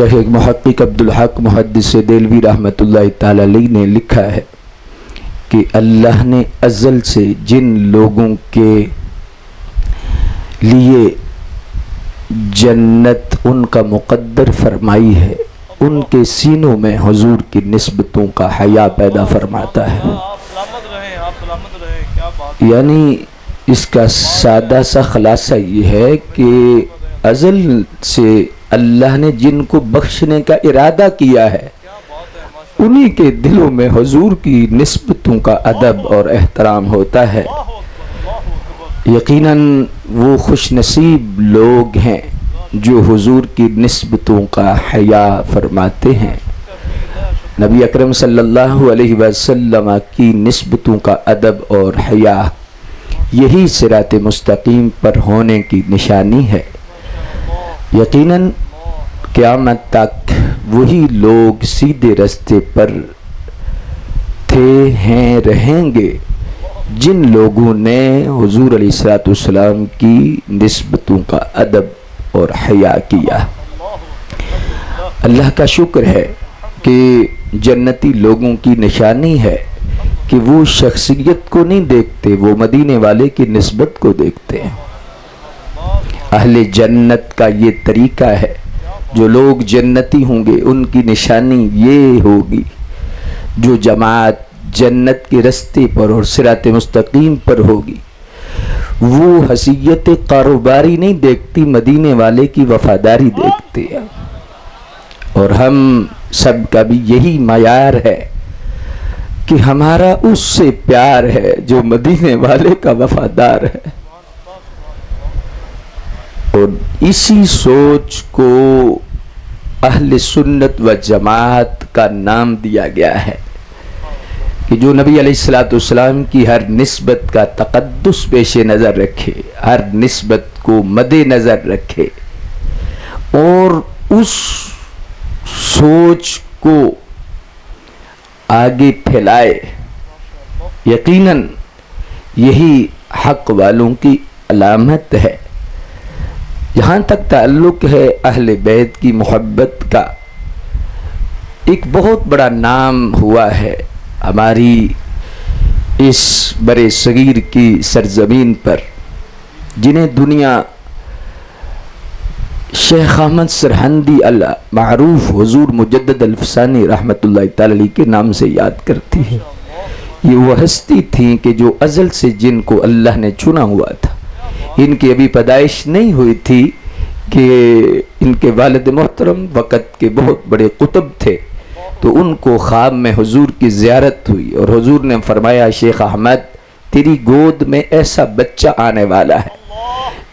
شیخ محقق عبدالحق محدث دہلوی رحمۃ اللہ تعالی علیہ نے لکھا ہے کہ اللہ نے ازل سے جن لوگوں کے لیے جنت ان کا مقدر فرمائی ہے ان کے سینوں میں حضور کی نسبتوں کا حیا پیدا فرماتا ہے۔ یعنی اس کا سادہ سا خلاصہ یہ ہے کہ ازل سے اللہ نے جن کو بخشنے کا ارادہ کیا ہے انہی کے دلوں میں حضور کی نسبتوں کا ادب اور احترام ہوتا ہے۔ یقیناً وہ خوش نصیب لوگ ہیں جو حضور کی نسبتوں کا حیا فرماتے ہیں۔ نبی اکرم صلی اللہ علیہ وسلم کی نسبتوں کا ادب اور حیا یہی صراط مستقیم پر ہونے کی نشانی ہے۔ یقیناً قیامت تک وہی لوگ سیدھے راستے پر تھے ہیں رہیں گے جن لوگوں نے حضور علیہ السلام کی نسبتوں کا ادب اور حیا کیا۔ اللہ کا شکر ہے کہ جنتی لوگوں کی نشانی ہے کہ وہ شخصیت کو نہیں دیکھتے، وہ مدینے والے کی نسبت کو دیکھتے ہیں۔ اہل جنت کا یہ طریقہ ہے، جو لوگ جنتی ہوں گے ان کی نشانی یہ ہوگی، جو جماعت جنت کے رستے پر اور صراط مستقیم پر ہوگی وہ حیثیت کاروباری نہیں دیکھتی، مدینے والے کی وفاداری دیکھتے ہیں۔ اور ہم سب کا بھی یہی معیار ہے کہ ہمارا اس سے پیار ہے جو مدینے والے کا وفادار ہے، اور اسی سوچ کو اہل سنت و جماعت کا نام دیا گیا ہے کہ جو نبی علیہ السلام کی ہر نسبت کا تقدس پیش نظر رکھے، ہر نسبت کو مد نظر رکھے اور اس سوچ کو آگے پھیلائے۔ یقیناً یہی حق والوں کی علامت ہے۔ جہاں تک تعلق ہے اہل بیت کی محبت کا، ایک بہت بڑا نام ہوا ہے ہماری اس برے صغیر کی سرزمین پر، جنہیں دنیا شیخ احمد سرہندی معروف حضور مجدد الفسانی رحمۃ اللہ تعالی علیہ کے نام سے یاد کرتی ہے۔ یہ وہ ہستی تھیں کہ جو ازل سے جن کو اللہ نے چنا ہوا تھا، ان کی ابھی پیدائش نہیں ہوئی تھی کہ ان کے والد محترم وقت کے بہت بڑے قطب تھے، تو ان کو خواب میں حضور کی زیارت ہوئی اور حضور نے فرمایا شیخ احمد تیری گود میں ایسا بچہ آنے والا ہے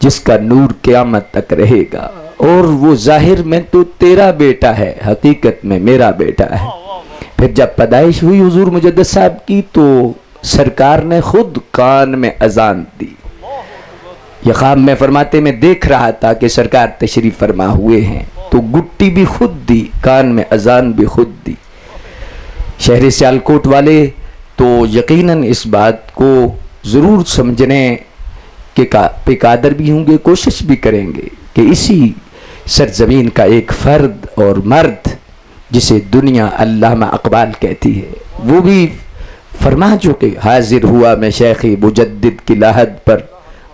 جس کا نور قیامت تک رہے گا، اور وہ ظاہر میں تو تیرا بیٹا ہے، حقیقت میں میرا بیٹا ہے۔ پھر جب پیدائش ہوئی حضور مجدد صاحب کی تو سرکار نے خود کان میں اذان دی۔ یہ خواب میں فرماتے میں دیکھ رہا تھا کہ سرکار تشریف فرما ہوئے ہیں، تو گٹی بھی خود دی، کان میں اذان بھی خود دی۔ شہر سیالکوٹ والے تو یقیناً اس بات کو ضرور سمجھنے کے پہ قادر بھی ہوں گے، کوشش بھی کریں گے کہ اسی سرزمین کا ایک فرد اور مرد جسے دنیا علامہ اقبال کہتی ہے، وہ بھی فرما چکے حاضر ہوا میں شیخ مجدد کی لاحد پر،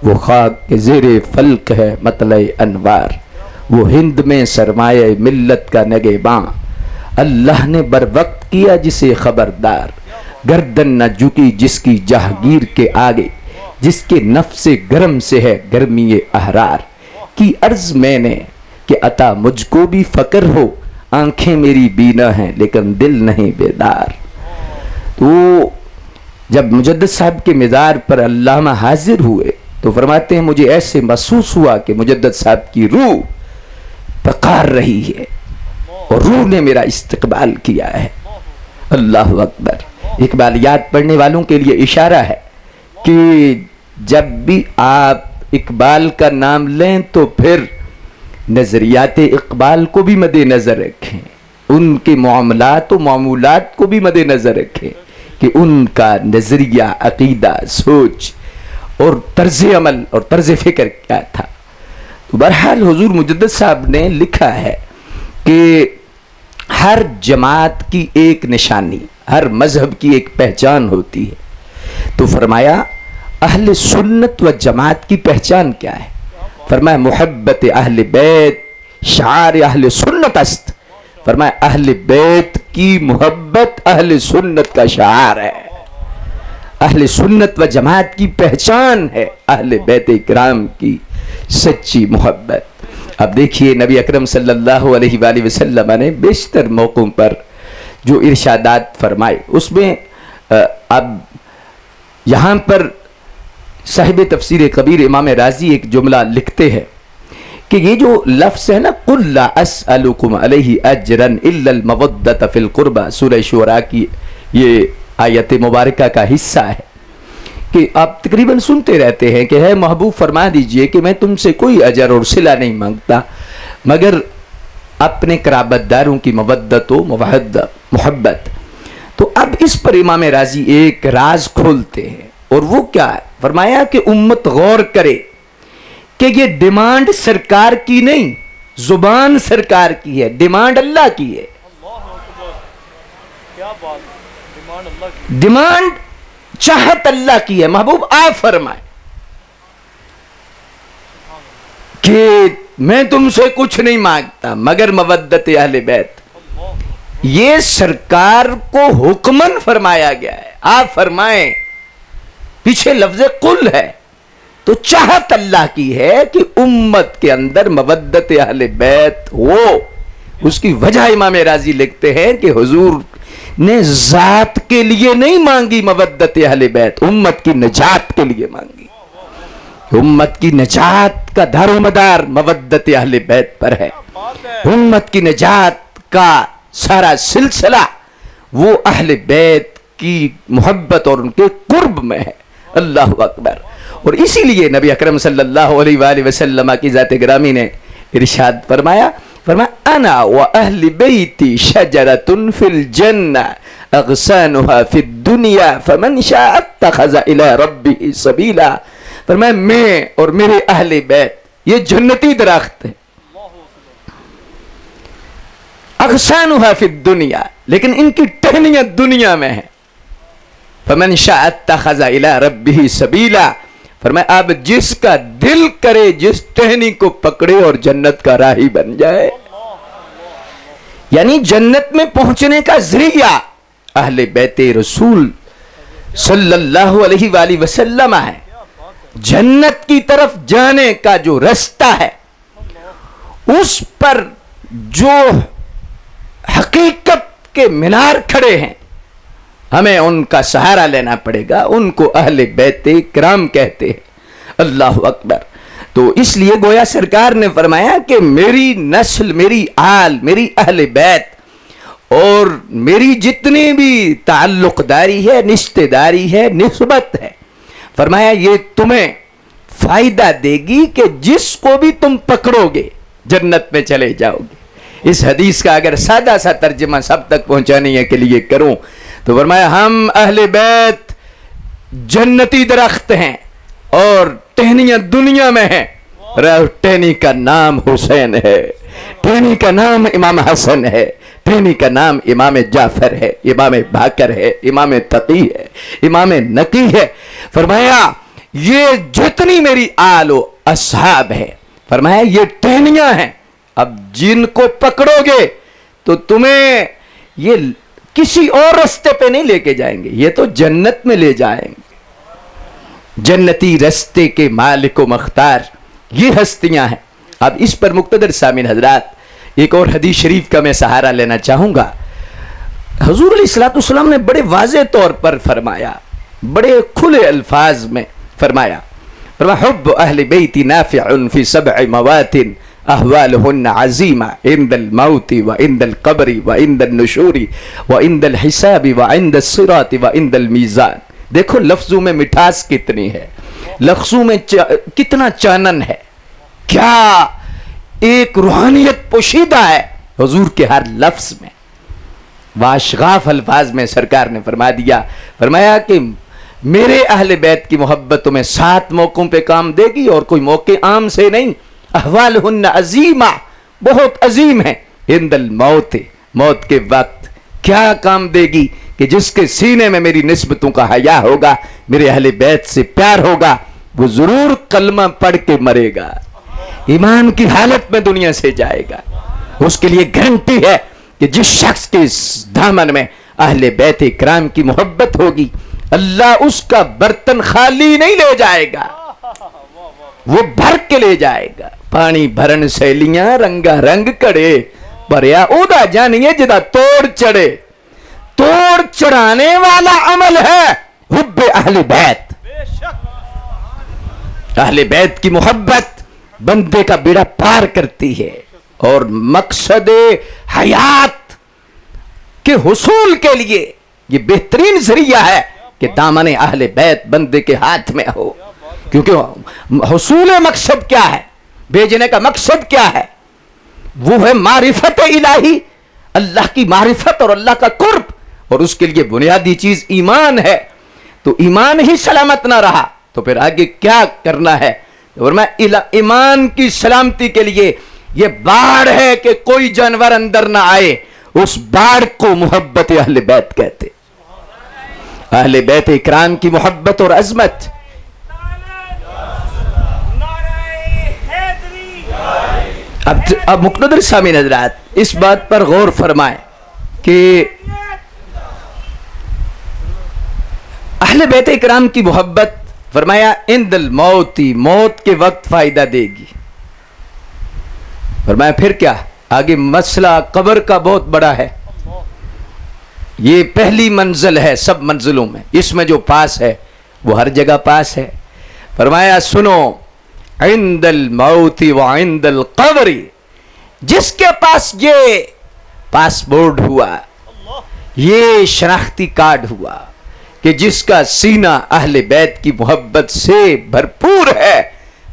وہ خاک کے زیر فلک ہے مطلع انوار، وہ ہند میں سرمایہ ملت کا نگہباں، اللہ نے بر وقت کیا جسے خبردار، گردن نہ جھکی جس کی جہگیر کے آگے، جس کے نفس گرم سے ہے گرمی احرار، کی عرض میں نے کہ عطا مجھ کو بھی فقر ہو، آنکھیں میری بینا ہیں لیکن دل نہیں بیدار۔ تو جب مجدد صاحب کے مزار پر علامہ حاضر ہوئے تو فرماتے ہیں مجھے ایسے محسوس ہوا کہ مجدد صاحب کی روح پکار رہی ہے اور روح نے میرا استقبال کیا ہے۔ اللہ اکبر۔ اقبالیات پڑھنے والوں کے لیے اشارہ ہے کہ جب بھی آپ اقبال کا نام لیں تو پھر نظریات اقبال کو بھی مد نظر رکھیں، ان کے معاملات و معمولات کو بھی مد نظر رکھیں کہ ان کا نظریہ، عقیدہ، سوچ اور طرز عمل اور طرز فکر کیا تھا۔ تو بہرحال حضور مجدد صاحب نے لکھا ہے کہ ہر جماعت کی ایک نشانی، ہر مذہب کی ایک پہچان ہوتی ہے، تو فرمایا اہل سنت و جماعت کی پہچان کیا ہے؟ فرمایا محبت اہل بیت شعار اہل سنت است، فرمایا اہل بیت کی محبت اہل سنت کا شعار ہے، اہل سنت و جماعت کی پہچان ہے اہل بیت اکرام کی سچی محبت۔ اب دیکھیے نبی اکرم صلی اللہ علیہ وآلہ وسلم نے بیشتر موقعوں پر جو ارشادات فرمائے، اس میں اب یہاں پر صاحب تفسیر کبیر امام رازی ایک جملہ لکھتے ہیں کہ یہ جو لفظ ہے نا قُلْ لَا أَسْأَلُكُمْ عَلَيْهِ أَجْرًا إِلَّا الْمَوَدَّةَ فِي الْقُرْبَى، سورہ شعراء کی یہ آیت مبارکہ کا حصہ ہے کہ آپ تقریباً سنتے رہتے ہیں کہ ہے محبوب فرما دیجئے کہ میں تم سے کوئی اجر اور صلہ نہیں مانگتا مگر اپنے قرابت داروں کی مودت و محبت۔ تو اب اس پر امام رازی ایک راز کھولتے ہیں، اور وہ کیا ہے؟ فرمایا کہ امت غور کرے کہ یہ ڈیمانڈ سرکار کی نہیں، زبان سرکار کی ہے، ڈیمانڈ اللہ کی ہے، ڈیمانڈ چاہت اللہ کی ہے۔ محبوب آپ فرمائے کہ میں تم سے کچھ نہیں مانگتا مگر مودت اہل بیت، یہ سرکار کو حکمن فرمایا گیا ہے۔ آپ فرمائیں، پیچھے لفظ قل ہے، تو چاہت اللہ کی ہے کہ امت کے اندر مودت اہل بیت ہو۔ اس کی وجہ امام راضی لکھتے ہیں کہ حضور نے ذات کے لیے نہیں مانگی مودت اہل بیت، امت کی نجات کے لیے مانگی۔ امت کی نجات کا دار و مدار مودت اہل بیت پر ہے، امت کی نجات کا سارا سلسلہ وہ اہل بیت کی محبت اور ان کے قرب میں ہے۔ اللہ اکبر۔ اور اسی لیے نبی اکرم صلی اللہ علیہ وآلہ وسلم کی ذات گرامی نے ارشاد فرمایا انا و اہل بیتی شجرۃ فی الجنہ اغصانها فی الدنیا فمن شاء اتخذ الی ربہ سبیلا، فرمایا میں اور میرے اہل بیت یہ جنتی درخت ہے، اغصانها فی الدنیا، لیکن ان کی ٹہنیاں دنیا میں ہیں، فمن شاء اتخذ الی ربہ سبیلا، فرمایا اب جس کا دل کرے جس ٹہنی کو پکڑے اور جنت کا راہی بن جائے، یعنی جنت میں پہنچنے کا ذریعہ اہل بیت رسول صلی اللہ علیہ وآلہ وسلم ہے۔ جنت کی طرف جانے کا جو رستہ ہے اس پر جو حقیقت کے مینار کھڑے ہیں ہمیں ان کا سہارا لینا پڑے گا، ان کو اہل بیت کرام کہتے ہیں۔ اللہ اکبر۔ تو اس لیے گویا سرکار نے فرمایا کہ میری نسل، میری آل، میری اہل بیت اور میری جتنی بھی تعلق داری ہے، رشتہ داری ہے، نسبت ہے، فرمایا یہ تمہیں فائدہ دے گی کہ جس کو بھی تم پکڑو گے جنت میں چلے جاؤ گے۔ اس حدیث کا اگر سادہ سا ترجمہ سب تک پہنچانے کے لیے کروں تو فرمایا ہم اہل بیت جنتی درخت ہیں اور ٹہنیاں دنیا میں ہیں، ٹہنی کا نام حسین ہے، ٹہنی کا نام امام حسن ہے، ٹہنی کا نام امام جعفر ہے، امام باقر ہے، امام تقی ہے، امام نقی ہے۔ فرمایا یہ جتنی میری آل و اصحاب ہے، فرمایا یہ ٹہنیاں ہیں، اب جن کو پکڑو گے تو تمہیں یہ کسی اور رستے پہ نہیں لے کے جائیں گے، یہ تو جنت میں لے جائیں گے۔ جنتی رستے کے مالک و مختار یہ ہستیاں ہیں۔ اب اس پر مقتدر سامعین حضرات ایک اور حدیث شریف کا میں سہارا لینا چاہوں گا۔ حضور علیہ السلام نے بڑے واضح طور پر فرمایا، بڑے کھلے الفاظ میں فرمایا حب اہل بیت نافع فی 7 موات احوالہن عظیمہ عند الموت وعند القبر وعند النشور وعند الحساب وعند الصراط وعند المیزان۔ دیکھو لفظوں میں مٹھاس کتنی ہے، لفظوں میں کتنا چانن ہے، کیا ایک روحانیت پوشیدہ ہے حضور کے ہر لفظ میں۔ واشغاف الفاظ میں سرکار نے فرما دیا، فرمایا کہ میرے اہل بیت کی محبت تمہیں 7 موقعوں پہ کام دے گی، اور کوئی موقع عام سے نہیں۔ احوالہن عظیمہ، بہت عظیم ہے، عند الموت، موت کے وقت کیا کام دے گی کہ جس کے سینے میں میری نسبتوں کا حیا ہوگا، میرے اہل بیت سے پیار ہوگا، وہ ضرور کلمہ پڑھ کے مرے گا، ایمان کی حالت میں دنیا سے جائے گا۔ اس کے لیے گارنٹی ہے کہ جس شخص کے دامن میں اہل بیت کرام کی محبت ہوگی، اللہ اس کا برتن خالی نہیں لے جائے گا، وہ بھر کے لے جائے گا۔ پانی بھرن سیلیاں رنگا رنگ کڑے، بریا اودا جانیے جدا توڑ چڑھے۔ توڑ چڑھانے والا عمل ہے حب اہل بیت۔ اہل بیت کی محبت بندے کا بیڑا پار کرتی ہے، اور مقصد حیات کے حصول کے لیے یہ بہترین ذریعہ ہے کہ دامن اہل بیت بندے کے ہاتھ میں ہو، کیونکہ حصول مقصد کیا ہے، بھیجنے کا مقصد کیا ہے؟ وہ ہے معرفت الہی، اللہ کی معرفت اور اللہ کا قرب، اور اس کے لیے بنیادی چیز ایمان ہے۔ تو ایمان ہی سلامت نہ رہا تو پھر آگے کیا کرنا ہے؟ فرمایا ایمان کی سلامتی کے لیے یہ باڑ ہے کہ کوئی جانور اندر نہ آئے، اس باڑ کو محبت اہل بیت کہتے۔ اہل بیت اکرام کی محبت اور عظمت، اب مقتدر سامعین حضرات اس بات پر غور فرمائیں کہ اہل بیت اکرام کی محبت فرمایا عند الموت، موت کے وقت فائدہ دے گی۔ فرمایا پھر کیا؟ آگے مسئلہ قبر کا بہت بڑا ہے، یہ پہلی منزل ہے سب منزلوں میں، اس میں جو پاس ہے وہ ہر جگہ پاس ہے۔ فرمایا سنو، عند الموت وعند القبر، جس کے پاس یہ پاسپورٹ ہوا، یہ شناختی کارڈ ہوا کہ جس کا سینہ اہل بیت کی محبت سے بھرپور ہے،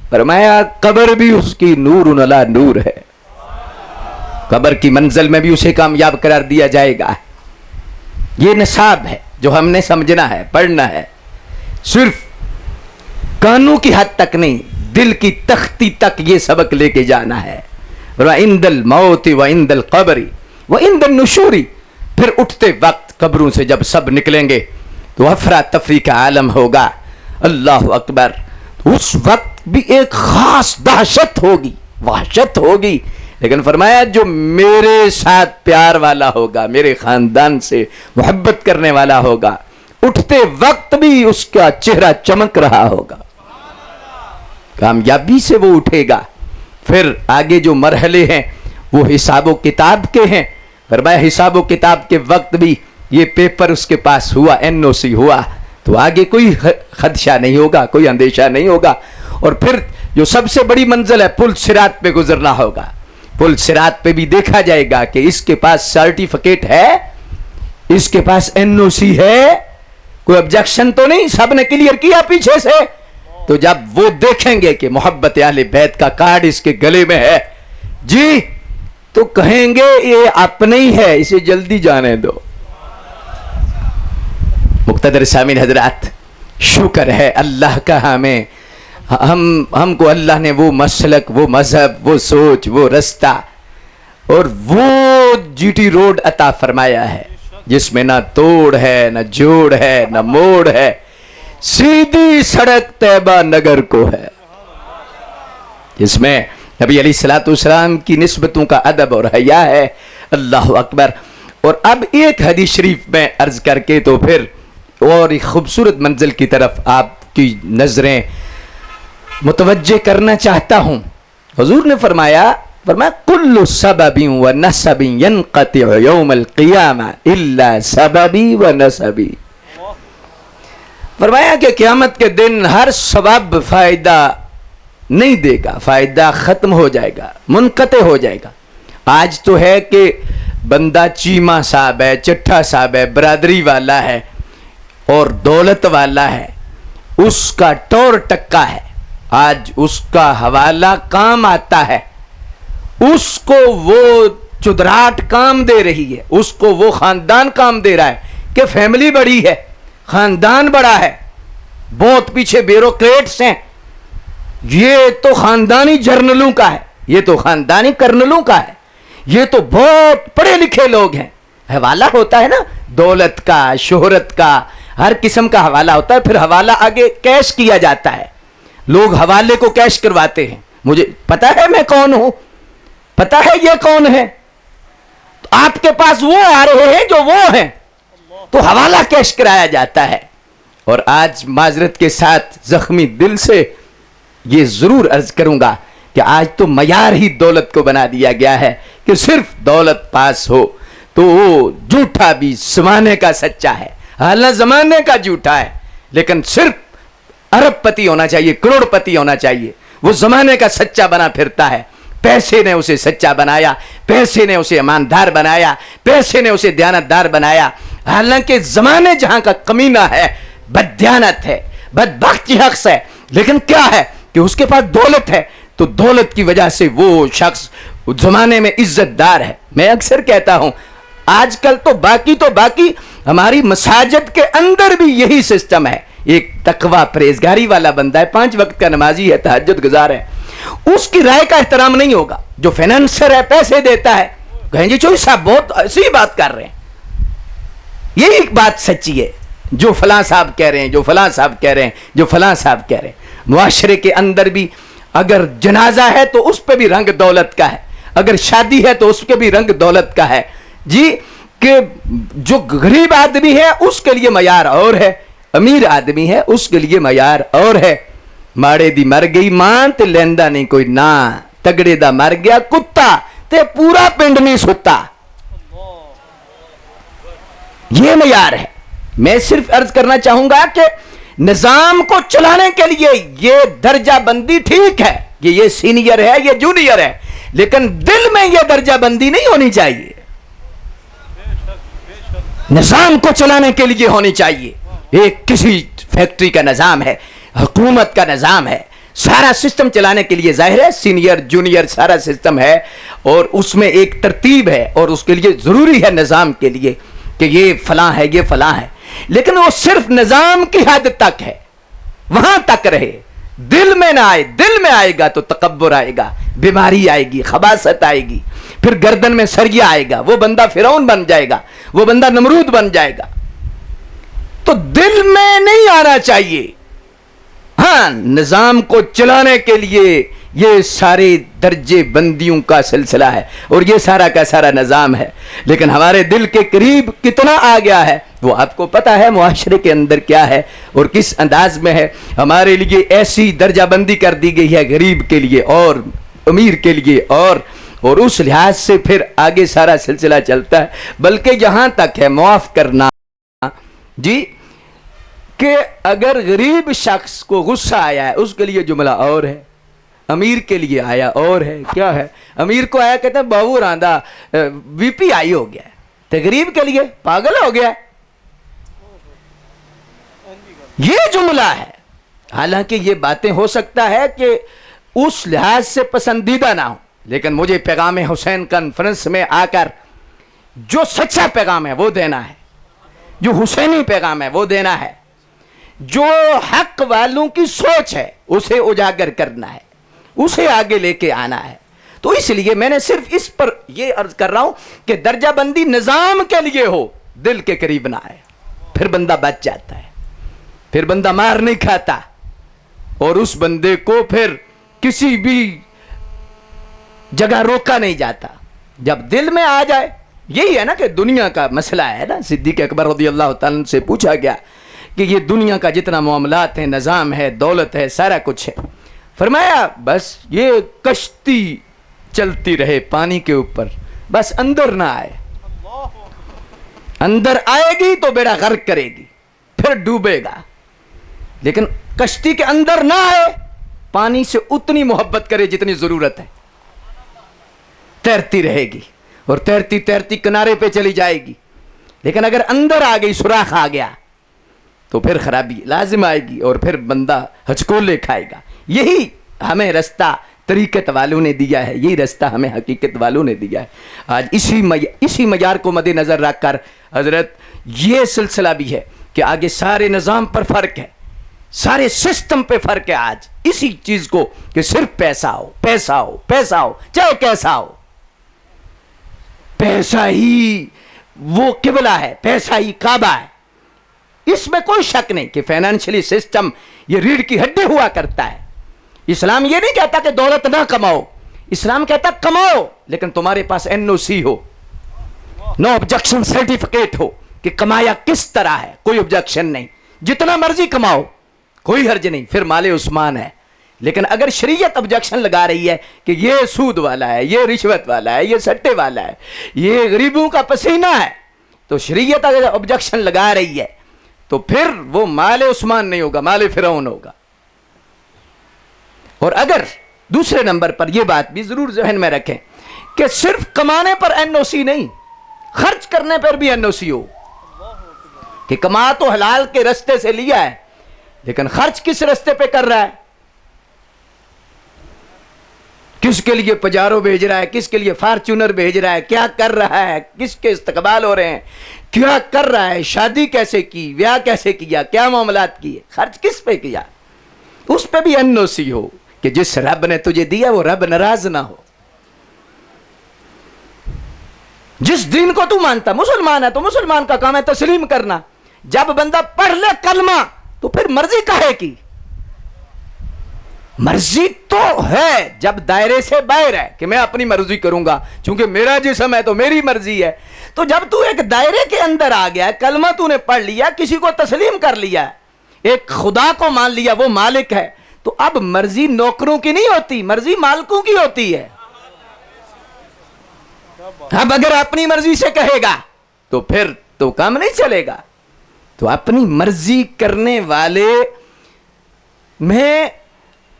فرمایا قبر بھی اس کی نور علی نور ہے، قبر کی منزل میں بھی اسے کامیاب قرار دیا جائے گا۔ یہ نصاب ہے جو ہم نے سمجھنا ہے، پڑھنا ہے، صرف کانوں کی حد تک نہیں، دل کی تختی تک یہ سبق لے کے جانا ہے۔ وَعِنْدَ الْمَوْتِ وَعِنْدَ الْقَبْرِ وَعِنْدَ النُّشُورِ، پھر اٹھتے وقت قبروں سے جب سب نکلیں گے تو افراتفری کا عالم ہوگا، اللہ اکبر، اس وقت بھی ایک خاص دہشت ہوگی، وحشت ہوگی، لیکن فرمایا جو میرے ساتھ پیار والا ہوگا، میرے خاندان سے محبت کرنے والا ہوگا، اٹھتے وقت بھی اس کا چہرہ چمک رہا ہوگا، کامیابی سے وہ اٹھے گا۔ پھر آگے جو مرحلے ہیں وہ حساب و کتاب کے ہیں۔ فرمایا حساب و کتاب کے وقت بھی یہ پیپر اس کے پاس ہوا، NOC ہوا، تو آگے کوئی خدشہ نہیں ہوگا، کوئی اندیشہ نہیں ہوگا۔ اور پھر جو سب سے بڑی منزل ہے، پل صراط پہ گزرنا ہوگا، پل صراط پہ بھی دیکھا جائے گا کہ اس کے پاس سرٹیفکیٹ ہے، اس کے پاس NOC ہے، کوئی آبجیکشن تو نہیں، سب نے کلیئر کیا پیچھے سے۔ تو جب وہ دیکھیں گے کہ محبت اہل بیت کا کارڈ اس کے گلے میں ہے جی، تو کہیں گے یہ اپنے ہی ہے، اسے جلدی جانے دو۔ مقتدر سامعین حضرات، شکر ہے اللہ کا ہم کو اللہ نے وہ مسلک، وہ مذہب، وہ سوچ، وہ رستہ اور وہ GT روڈ عطا فرمایا ہے جس میں نہ توڑ ہے، نہ جوڑ ہے، نہ موڑ ہے، سیدھی سڑک طیبہ نگر کو ہے، جس میں نبی علیہ السلام کی نسبتوں کا ادب اور حیا ہے۔ اللہ اکبر۔ اور اب ایک حدیث شریف میں عرض کر کے تو پھر اور ایک خوبصورت منزل کی طرف آپ کی نظریں متوجہ کرنا چاہتا ہوں۔ حضور نے فرمایا کل سبب و نسب ينقطع یوم القیامہ الا سببی و نسبی۔ فرمایا کہ قیامت کے دن ہر سبب فائدہ نہیں دے گا، فائدہ ختم ہو جائے گا، منقطع ہو جائے گا۔ آج تو ہے کہ بندہ چیمہ صاحب ہے، چٹھا صاحب ہے، برادری والا ہے اور دولت والا ہے، اس کا ٹور ٹکا ہے، آج اس کا حوالہ کام آتا ہے، اس کو وہ چدراٹ کام دے رہی ہے، اس کو وہ خاندان کام دے رہا ہے کہ فیملی بڑی ہے، خاندان بڑا ہے، بہت پیچھے بیوروکریٹس ہیں، یہ تو خاندانی جرنلوں کا ہے، یہ تو خاندانی کرنلوں کا ہے، یہ تو بہت پڑھے لکھے لوگ ہیں. حوالہ ہوتا ہے نا دولت کا, شہرت کا, ہر قسم کا حوالہ ہوتا ہے. پھر حوالہ آگے کیش کیا جاتا ہے. لوگ حوالے کو کیش کرواتے ہیں. مجھے پتا ہے میں کون ہوں, پتا ہے یہ کون ہے, تو آپ کے پاس وہ آ رہے ہیں جو وہ ہیں, تو حوالہ کیش کرایا جاتا ہے. اور آج معذرت کے ساتھ زخمی دل سے یہ ضرور عرض کروں گا کہ آج تو معیار ہی دولت کو بنا دیا گیا ہے کہ صرف دولت پاس ہو تو وہ جھوٹا بھی زمانے کا سچا ہے. حالانکہ زمانے کا جھوٹا ہے, لیکن صرف ارب پتی ہونا چاہیے, کروڑ پتی ہونا چاہیے. وہ زمانے کا سچا بنا پھرتا ہے. پیسے نے اسے سچا بنایا, پیسے نے اسے ایماندار بنایا, پیسے نے اسے دیانتدار بنایا. حالانکہ زمانے جہاں کا کمینہ ہے, بددیانت ہے, بدبخت شخص ہے, لیکن کیا ہے کہ اس کے پاس دولت ہے, تو دولت کی وجہ سے وہ شخص زمانے میں عزت دار ہے. میں اکثر کہتا ہوں آج کل تو باقی ہماری مساجد کے اندر بھی یہی سسٹم ہے. ایک تقوی پرہیزگاری والا بندہ ہے, 5 وقت کا نمازی ہے, تہجد گزار ہے, اس کی رائے کا احترام نہیں ہوگا. جو فائنانسر ہے, پیسے دیتا ہے, کہیں گے چوہی صاحب بہت ایسی بات کر رہے ہیں. یہی ایک بات سچی ہے, جو فلاں صاحب کہہ رہے ہیں, جو فلاں صاحب کہہ رہے ہیں, جو فلاں صاحب کہہ رہے ہیں. معاشرے کے اندر بھی اگر جنازہ ہے تو اس پہ بھی رنگ دولت کا ہے, اگر شادی ہے تو اس کے بھی رنگ دولت کا ہے. جی کہ جو غریب آدمی ہے اس کے لیے معیار اور ہے, امیر آدمی ہے اس کے لیے معیار اور ہے. ماڑے دی مر گئی ماں تے لیندا نہیں کوئی نا, تگڑے دا مر گیا کتا تے پورا پنڈ نہیں ستا. یہ معیار ہے. میں صرف عرض کرنا چاہوں گا کہ نظام کو چلانے کے لیے یہ درجہ بندی ٹھیک ہے, یہ سینئر ہے, یہ جونیئر ہے, لیکن دل میں یہ درجہ بندی نہیں ہونی چاہیے. نظام کو چلانے کے لیے ہونی چاہیے. ایک کسی فیکٹری کا نظام ہے, حکومت کا نظام ہے, سارا سسٹم چلانے کے لیے ظاہر ہے سینئر جونیئر سارا سسٹم ہے, اور اس میں ایک ترتیب ہے, اور اس کے لیے ضروری ہے نظام کے لیے کہ یہ فلاں ہے, یہ فلاں ہے, لیکن وہ صرف نظام کی حد تک ہے, وہاں تک رہے. دل میں نہ آئے. دل میں آئے گا تو تکبر آئے گا, بیماری آئے گی, خباثت آئے گی, پھر گردن میں سریا آئے گا, وہ بندہ فرعون بن جائے گا, وہ بندہ نمرود بن جائے گا. تو دل میں نہیں آنا چاہیے. ہاں نظام کو چلانے کے لیے یہ سارے درجے بندیوں کا سلسلہ ہے, اور یہ سارا کا سارا نظام ہے, لیکن ہمارے دل کے قریب کتنا آ گیا ہے وہ آپ کو پتا ہے. معاشرے کے اندر کیا ہے اور کس انداز میں ہے. ہمارے لیے ایسی درجہ بندی کر دی گئی ہے غریب کے لیے اور امیر کے لیے, اور اس لحاظ سے پھر آگے سارا سلسلہ چلتا ہے. بلکہ یہاں تک ہے معاف کرنا جی کہ اگر غریب شخص کو غصہ آیا ہے اس کے لیے جملہ اور ہے, امیر کے لیے آیا اور ہے. کیا ہے, امیر کو آیا کہتے ہیں بابو راندہ وی پی آئی ہو گیا ہے, تو غریب کے لیے پاگل ہو گیا ہے. یہ جملہ ہے. حالانکہ یہ باتیں ہو سکتا ہے کہ اس لحاظ سے پسندیدہ نہ ہو, لیکن مجھے پیغام حسین کانفرنس میں آ کر جو سچا پیغام ہے وہ دینا ہے, جو حسینی پیغام ہے وہ دینا ہے, جو حق والوں کی سوچ ہے اسے اجاگر کرنا ہے, اسے آگے لے کے آنا ہے. تو اس لیے میں نے صرف اس پر یہ عرض کر رہا ہوں کہ درجہ بندی نظام کے لیے ہو, دل کے قریب نہ آئے, پھر بندہ بچ جاتا ہے, پھر بندہ مار نہیں کھاتا, اور اس بندے کو پھر کسی بھی جگہ روکا نہیں جاتا. جب دل میں آ جائے, یہی ہے نا کہ دنیا کا مسئلہ ہے نا. صدیق اکبر رضی اللہ تعالیٰ سے پوچھا گیا کہ یہ دنیا کا جتنا معاملات ہیں, نظام ہے, دولت ہے, سارا کچھ ہے, فرمایا بس یہ کشتی چلتی رہے پانی کے اوپر, بس اندر نہ آئے. اندر آئے گی تو بیڑا غرق کرے گی, پھر ڈوبے گا, لیکن کشتی کے اندر نہ آئے, پانی سے اتنی محبت کرے جتنی ضرورت ہے, تیرتی رہے گی, اور تیرتی تیرتی کنارے پہ چلی جائے گی. لیکن اگر اندر آ گئی, سوراخ آ گیا, تو پھر خرابی لازم آئے گی, اور پھر بندہ ہچکولے کھائے گا. یہی ہمیں رستہ طریقت والوں نے دیا ہے, یہی رستہ ہمیں حقیقت والوں نے دیا ہے. آج اسی معیار کو مد نظر رکھ کر حضرت یہ سلسلہ بھی ہے کہ آگے سارے نظام پر فرق ہے, سارے سسٹم پہ فرق ہے آج اسی چیز کو کہ صرف پیسہ ہو, پیسہ ہو, پیسہ ہو, چاہے کیسا ہو. پیسہ ہی وہ قبلہ ہے، پیسہ ہی کعبہ ہے، اس میں کوئی شک نہیں کہ فائنینشلی سسٹم یہ ریڑھ کی ہڈی ہوا کرتا ہے۔ اسلام یہ نہیں کہتا کہ دولت نہ کماؤ، اسلام کہتا کماؤ لیکن تمہارے پاس NOC ہو، نو آبجیکشن سرٹیفکیٹ ہو کہ کمایا کس طرح ہے، کوئی آبجیکشن نہیں، جتنا مرضی کماؤ کوئی حرج نہیں، پھر مال عثمان ہے۔ لیکن اگر شریعت آبجیکشن لگا رہی ہے کہ یہ سود والا ہے، یہ رشوت والا ہے، یہ سٹے والا ہے، یہ غریبوں کا پسینہ ہے، تو شریعت اگر آبجیکشن لگا رہی ہے تو پھر وہ مال عثمان نہیں ہوگا، مال فرعون ہوگا۔ اور اگر دوسرے نمبر پر یہ بات بھی ضرور ذہن میں رکھیں کہ صرف کمانے پر NOC نہیں، خرچ کرنے پر بھی NOC ہو، کہ کما تو حلال کے رستے سے لیا ہے لیکن خرچ کس رستے پہ کر رہا ہے، کس کے لیے پجارو بھیج رہا ہے، کس کے لیے فارچونر بھیج رہا ہے، کیا کر رہا ہے، کس کے استقبال ہو رہے ہیں، کیا کر رہا ہے، شادی کیسے کی، بیاہ کیسے کیا، کیا معاملات کیے، خرچ کس پہ کیا، اس پہ بھی NOC ہو کہ جس رب نے تجھے دیا وہ رب ناراض نہ ہو۔ جس دین کو تو مانتا، مسلمان ہے تو مسلمان کا کام ہے تسلیم کرنا۔ جب بندہ پڑھ لے کلمہ تو پھر مرضی کہے کی، مرضی تو ہے جب دائرے سے باہر ہے کہ میں اپنی مرضی کروں گا، چونکہ میرا جسم ہے تو میری مرضی ہے۔ تو جب تو ایک دائرے کے اندر آ گیا، کلمہ تو نے پڑھ لیا، کسی کو تسلیم کر لیا، ایک خدا کو مان لیا وہ مالک ہے، تو اب مرضی نوکروں کی نہیں ہوتی، مرضی مالکوں کی ہوتی ہے۔ اب اگر اپنی مرضی سے کہے گا تو پھر تو کام نہیں چلے گا۔ تو اپنی مرضی کرنے والے میں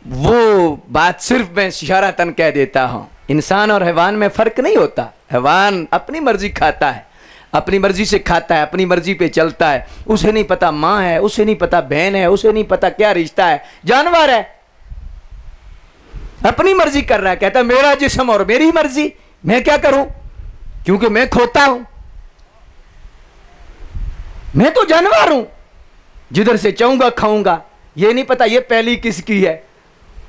وہ بات صرف میں اشارتاً کہہ دیتا ہوں، انسان اور حیوان میں فرق نہیں ہوتا۔ حیوان اپنی مرضی کھاتا ہے، اپنی مرضی سے کھاتا ہے، اپنی مرضی پہ چلتا ہے، اسے نہیں پتا ماں ہے، اسے نہیں پتا بہن ہے، اسے نہیں پتا کیا رشتہ ہے، جانور ہے، اپنی مرضی کر رہا ہے، کہتا ہے میرا جسم اور میری مرضی، میں کیا کروں کیونکہ میں کھوتا ہوں، میں تو جانور ہوں، جدھر سے چاہوں گا کھاؤں گا، یہ نہیں پتا یہ پہلی کس کی ہے،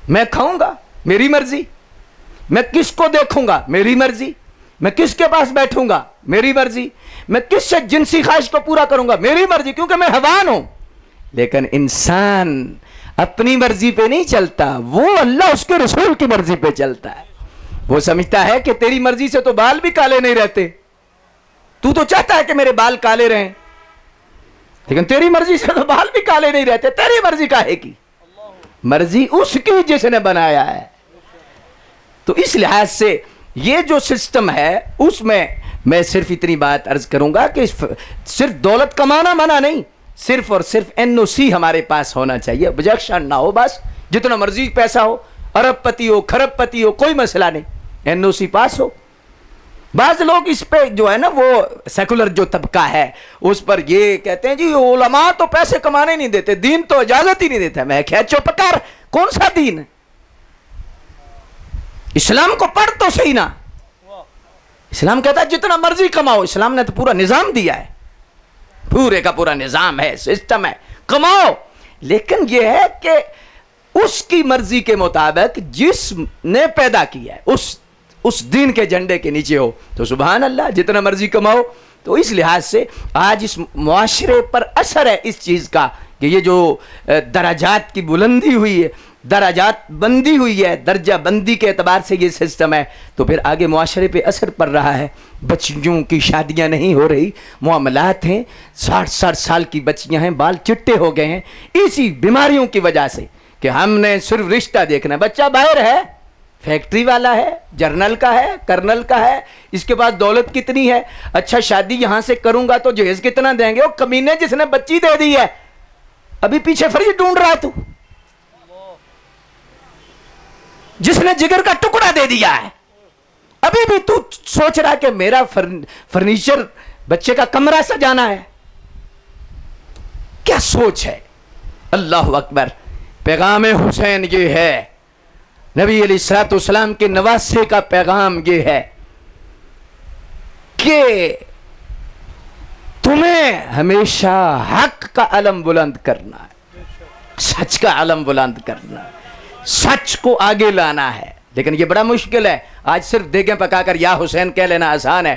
میں کھاؤں گا میری مرضی، میں کس کو دیکھوں گا میری مرضی، میں کس کے پاس بیٹھوں گا میری مرضی، میں کس سے جنسی خواہش کو پورا کروں گا میری مرضی، کیونکہ میں حیوان ہوں۔ لیکن انسان اپنی مرضی پہ نہیں چلتا، وہ اللہ اس کے رسول کی مرضی پہ چلتا ہے۔ وہ سمجھتا ہے کہ تیری مرضی سے تو بال بھی کالے نہیں رہتے، تو چاہتا ہے کہ میرے بال کالے رہیں، لیکن تیری مرضی سے تو بال بھی کالے نہیں رہتے، تیری مرضی کاہے کی، مرضی اس کی جس نے بنایا ہے۔ تو اس لحاظ سے یہ جو سسٹم ہے اس میں صرف اتنی بات عرض کروں گا کہ صرف دولت کمانا منع نہیں، صرف اور صرف NOC ہمارے پاس ہونا چاہیے، آبجیکشن نہ ہو، بس جتنا مرضی پیسہ ہو، ارب پتی ہو، کھرب پتی ہو، کوئی مسئلہ نہیں، NOC پاس ہو۔ بعض لوگ اس پہ جو ہے نا وہ سیکولر جو طبقہ ہے اس پر یہ کہتے ہیں جی علماء تو پیسے کمانے نہیں دیتے، دین تو اجازت ہی نہیں دیتا۔ میں کہا چپ کر، کون سا دین؟ اسلام کو پڑھ تو صحیح نا، اسلام کہتا ہے جتنا مرضی کماؤ، اسلام نے تو پورا نظام دیا ہے، پورے کا پورا نظام ہے، سسٹم ہے، کماؤ، لیکن یہ ہے کہ اس کی مرضی کے مطابق جس نے پیدا کیا ہے اس دین کے جھنڈے کے نیچے ہو تو سبحان اللہ جتنا مرضی کماؤ۔ تو اس لحاظ سے آج اس معاشرے پر اثر ہے اس چیز کا کہ یہ جو درجات کی بلندی ہوئی ہے، درجات بندی ہوئی ہے، درجہ بندی کے اعتبار سے یہ سسٹم ہے، تو پھر آگے معاشرے پہ اثر پڑ رہا ہے۔ بچیوں کی شادیاں نہیں ہو رہی، معاملات ہیں، 60 سال کی بچیاں ہیں، بال چٹے ہو گئے ہیں اسی بیماریوں کی وجہ سے کہ ہم نے صرف رشتہ دیکھنا ہے۔ بچہ باہر ہے، فیکٹری والا ہے، جرنل کا ہے، کرنل کا ہے، اس کے پاس دولت کتنی ہے، اچھا شادی یہاں سے کروں گا تو جہیز کتنا دیں گے، وہ کمینے جس نے بچی دے دی ہے ابھی پیچھے فریج ڈھونڈ رہا ہے، تو جس نے جگر کا ٹکڑا دے دیا ہے ابھی بھی تو سوچ رہا کہ میرا فرنیچر بچے کا کمرہ سجانا ہے۔ کیا سوچ ہے؟ اللہ اکبر۔ پیغام حسین یہ ہے، نبی علیہ الصلوۃ والسلام کے نواسے کا پیغام یہ ہے کہ تمہیں ہمیشہ حق کا علم بلند کرنا ہے، سچ کا علم بلند کرنا ہے، سچ کو آگے لانا ہے۔ لیکن یہ بڑا مشکل ہے، آج صرف دیگیں پکا کر یا حسین کہہ لینا آسان ہے،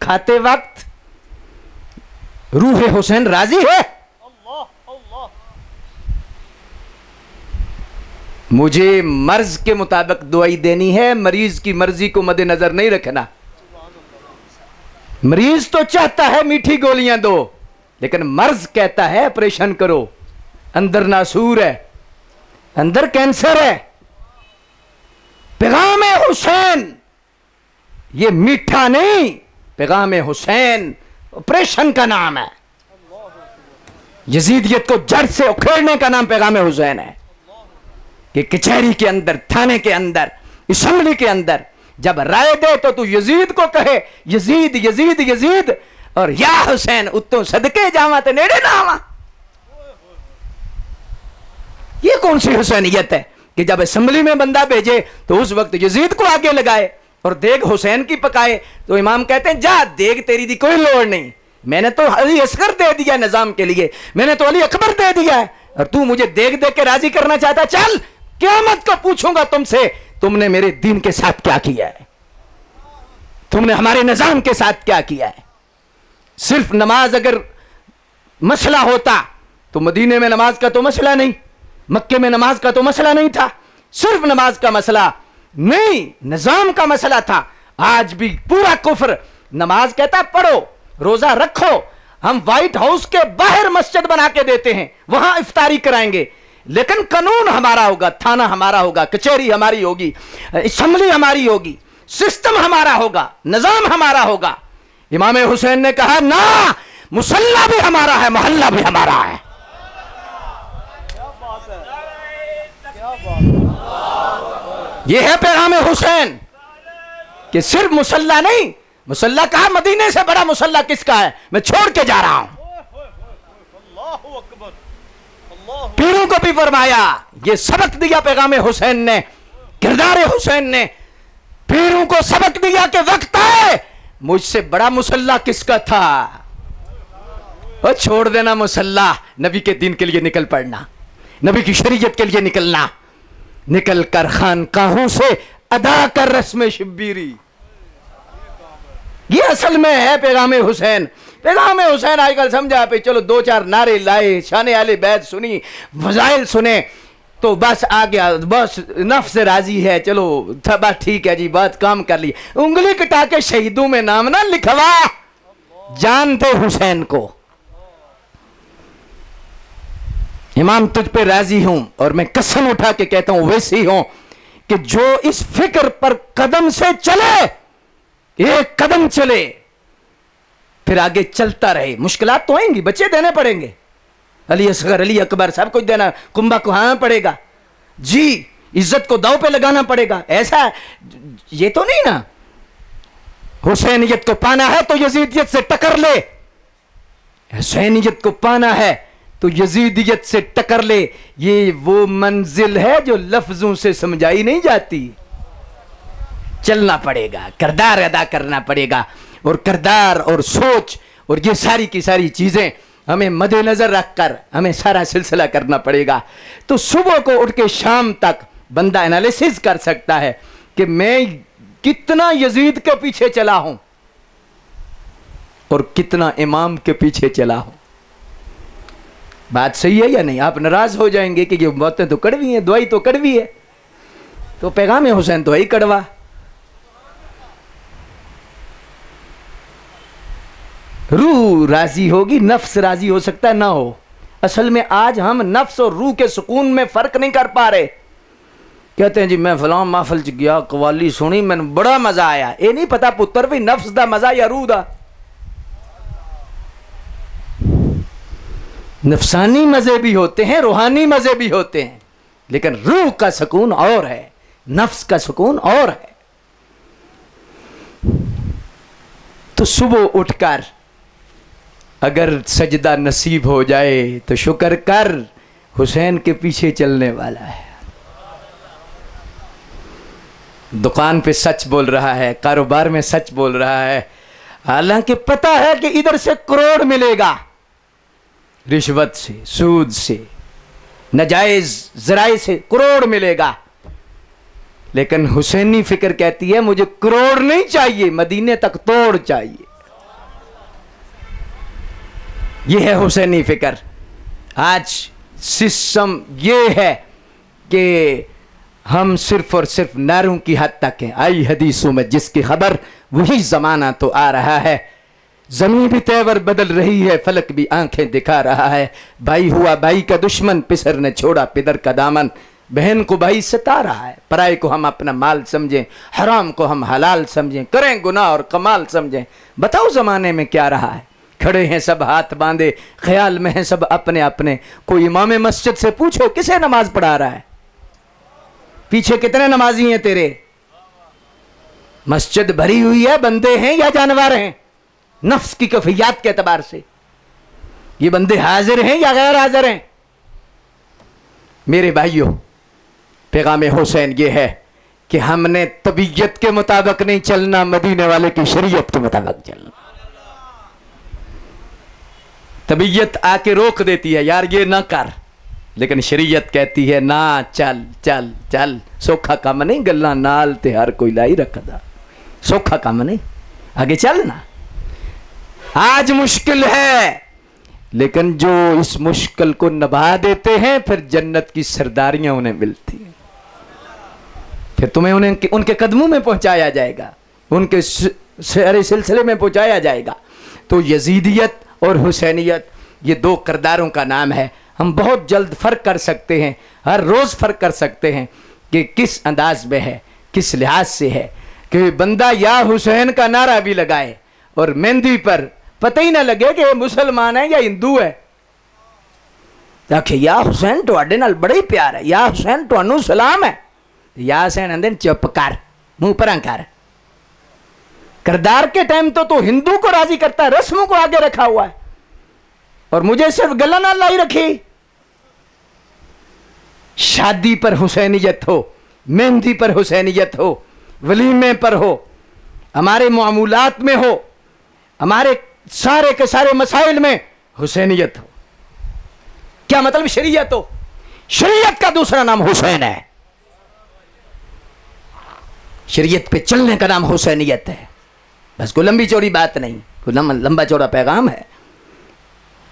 کھاتے وقت روح حسین راضی ہے؟ مجھے مرض کے مطابق دوائی دینی ہے، مریض کی مرضی کو مد نظر نہیں رکھنا۔ مریض تو چاہتا ہے میٹھی گولیاں دو، لیکن مرض کہتا ہے آپریشن کرو، اندر ناسور ہے، اندر کینسر ہے۔ پیغام حسین یہ میٹھا نہیں، پیغام حسین آپریشن کا نام ہے۔ یزیدیت کو جڑ سے اکھیڑنے کا نام پیغام حسین ہے، کہ کچہری کے اندر، تھانے کے اندر، اسمبلی کے اندر جب رائے دے تو یزید کو کہے یزید یزید یزید، اور یا حسین اتوں صدقے جاواں تے نیڑے نہ آواں۔ یہ کون سی حسینیت ہے کہ جب اسمبلی میں بندہ بھیجے تو اس وقت یزید کو آگے لگائے اور دیگ حسین کی پکائے؟ تو امام کہتے ہیں جا، دیگ تیری دی کوئی لوڑ نہیں، میں نے تو علی اصغر دے دیا نظام کے لیے، میں نے تو علی اکبر دے دیا ہے، اور تو مجھے دیگ دے کے راضی کرنا چاہتا؟ چل، قیامت کو پوچھوں گا تم سے، تم نے میرے دین کے ساتھ کیا کیا ہے، تم نے ہمارے نظام کے ساتھ کیا کیا ہے۔ صرف نماز اگر مسئلہ ہوتا تو مدینے میں نماز کا تو مسئلہ نہیں، مکے میں نماز کا تو مسئلہ نہیں تھا، صرف نماز کا مسئلہ نہیں، نظام کا مسئلہ تھا۔ آج بھی پورا کفر نماز کہتا پڑھو، روزہ رکھو، ہم وائٹ ہاؤس کے باہر مسجد بنا کے دیتے ہیں، وہاں افطاری کرائیں گے، لیکن قانون ہمارا ہوگا، تھانہ ہمارا ہوگا، کچہری ہماری ہوگی، اسمبلی ہماری ہوگی، سسٹم ہمارا ہوگا، نظام ہمارا ہوگا۔ امام حسین نے کہا نا، مصلی بھی ہمارا ہے، محلہ بھی ہمارا ہے۔ یہ ہے پیغام حسین کہ صرف مصلی نہیں، مصلی کہا مدینے سے بڑا مصلی کس کا ہے، میں چھوڑ کے جا رہا ہوں۔ پیروں کو بھی فرمایا، یہ سبق دیا پیغام حسین نے، کردار حسین نے پیروں کو سبق دیا کہ وقت ہے، مجھ سے بڑا مصلی کس کا تھا۔ اور چھوڑ دینا مصلی، نبی کے دین کے لیے نکل پڑنا، نبی کی شریعت کے لیے نکلنا، نکل کر خانقاہوں سے ادا کر رسم شبیری۔ یہ اصل میں ہے پیغام حسین۔ پیغام حسین آج کل سمجھا پہ چلو دو چار نعرے لائے، شان اہل بیت سنی، فضائل سنے تو بس آ گیا، بس نفس راضی ہے، چلو بس ٹھیک ہے جی، بات کام کر لی۔ انگلی کٹا کے شہیدوں میں نام نہ لکھوا، جان دے حسین کو۔ امام تجھ پہ راضی ہوں، اور میں قسم اٹھا کے کہتا ہوں ویسی ہوں کہ جو اس فکر پر قدم سے چلے، ایک قدم چلے، پھر آگے چلتا رہے۔ مشکلات تو آئیں گی، بچے دینے پڑیں گے، علی اصغر، علی اکبر، سب کچھ دینا، کنبہ کہانا پڑے گا جی، عزت کو داؤ پہ لگانا پڑے گا، ایسا یہ تو نہیں نا۔ حسینیت کو پانا ہے تو یزیدیت سے ٹکر لے، حسینیت کو پانا ہے تو یزیدیت سے ٹکر لے۔ یہ وہ منزل ہے جو لفظوں سے سمجھائی نہیں جاتی، چلنا پڑے گا، کردار ادا کرنا پڑے گا، اور کردار اور سوچ اور یہ ساری کی ساری چیزیں ہمیں مد نظر رکھ کر ہمیں سارا سلسلہ کرنا پڑے گا۔ تو صبح کو اٹھ کے شام تک بندہ انالیسس کر سکتا ہے کہ میں کتنا یزید کے پیچھے چلا ہوں اور کتنا امام کے پیچھے چلا ہوں۔ بات صحیح ہے یا نہیں؟ آپ ناراض ہو جائیں گے کہ یہ باتیں تو کڑوی ہیں، دعائی تو کڑوی ہے، تو پیغام حسین تو ہے ہی کڑوا۔ روح راضی ہوگی، نفس راضی ہو سکتا ہے نہ ہو۔ اصل میں آج ہم نفس اور روح کے سکون میں فرق نہیں کر پا رہے۔ کہتے ہیں جی میں فلاں محفل چ گیا، قوالی سنی، میں بڑا مزہ آیا۔ یہ نہیں پتا پتر بھی نفس دا مزہ یا روح دا۔ نفسانی مزے بھی ہوتے ہیں، روحانی مزے بھی ہوتے ہیں، لیکن روح کا سکون اور ہے، نفس کا سکون اور ہے۔ تو صبح اٹھ کر اگر سجدہ نصیب ہو جائے تو شکر کر، حسین کے پیچھے چلنے والا ہے۔ دکان پہ سچ بول رہا ہے، کاروبار میں سچ بول رہا ہے، حالانکہ پتہ ہے کہ ادھر سے کروڑ ملے گا، رشوت سے، سود سے، ناجائز ذرائع سے کروڑ ملے گا، لیکن حسینی فکر کہتی ہے مجھے کروڑ نہیں چاہیے، مدینے تک توڑ چاہیے۔ یہ ہے حسینی فکر. آج سسٹم یہ ہے کہ ہم صرف اور صرف نعروں کی حد تک ہیں. آئی حدیثوں میں جس کی خبر وہی زمانہ تو آ رہا ہے. زمین بھی تیور بدل رہی ہے, فلک بھی آنکھیں دکھا رہا ہے. بھائی ہوا بھائی کا دشمن, پسر نے چھوڑا پدر کا دامن. بہن کو بھائی ستا رہا ہے, پرائے کو ہم اپنا مال سمجھیں, حرام کو ہم حلال سمجھیں, کریں گناہ اور کمال سمجھیں. بتاؤ زمانے میں کیا رہا ہے؟ کھڑے ہیں سب ہاتھ باندھے, خیال میں ہیں سب اپنے اپنے. کوئی امام مسجد سے پوچھو کسے نماز پڑھا رہا ہے؟ پیچھے کتنے نمازی ہیں تیرے؟ مسجد بھری ہوئی ہے, بندے ہیں یا جانور ہیں؟ نفس کی کیفیات کے اعتبار سے یہ بندے حاضر ہیں یا غیر حاضر ہیں؟ میرے بھائیوں, پیغام حسین یہ ہے کہ ہم نے طبیعت کے مطابق نہیں چلنا, مدینے والے کی شریعت کے مطابق چلنا. طبیعت آ کے روک دیتی ہے, یار یہ نہ کر, لیکن شریعت کہتی ہے نہ, چل چل چل. سوکھا کام نہیں, گلا نال تے ہر کوئی لائی رکھدا. سوکھا کام نہیں, آگے چلنا. آج مشکل ہے, لیکن جو اس مشکل کو نبھا دیتے ہیں پھر جنت کی سرداریاں انہیں ملتی ہیں. پھر تمہیں ان کے قدموں میں پہنچایا جائے گا, ان کے سارے سلسلے میں پہنچایا جائے گا. تو یزیدیت اور حسینیت یہ دو کرداروں کا نام ہے. ہم بہت جلد فرق کر سکتے ہیں, ہر روز فرق کر سکتے ہیں کہ کس انداز میں ہے, کس لحاظ سے ہے. کہ بندہ یا حسین کا نعرہ بھی لگائے اور مہندی پر پتہ ہی نہ لگے کہ یہ مسلمان ہے یا ہندو ہے. یا حسین تواڈے نال بڑا ہی پیار ہے, یا حسین تانوں سلام ہے. یا حسین اندن چپ کر, منہ پراں کر. کردار کے ٹائم تو ہندو کو راضی کرتا ہے, رسموں کو آگے رکھا ہوا ہے, اور مجھے صرف گلہ نہ لائی رکھی. شادی پر حسینیت ہو, مہندی پر حسینیت ہو, ولیمے پر ہو, ہمارے معمولات میں ہو, ہمارے سارے کے سارے مسائل میں حسینیت ہو. کیا مطلب شریعت ہو؟ شریعت کا دوسرا نام حسین ہے. شریعت پہ چلنے کا نام حسینیت ہے. بس کوئی لمبی چوڑی بات نہیں, کوئی لمبا چوڑا پیغام ہے.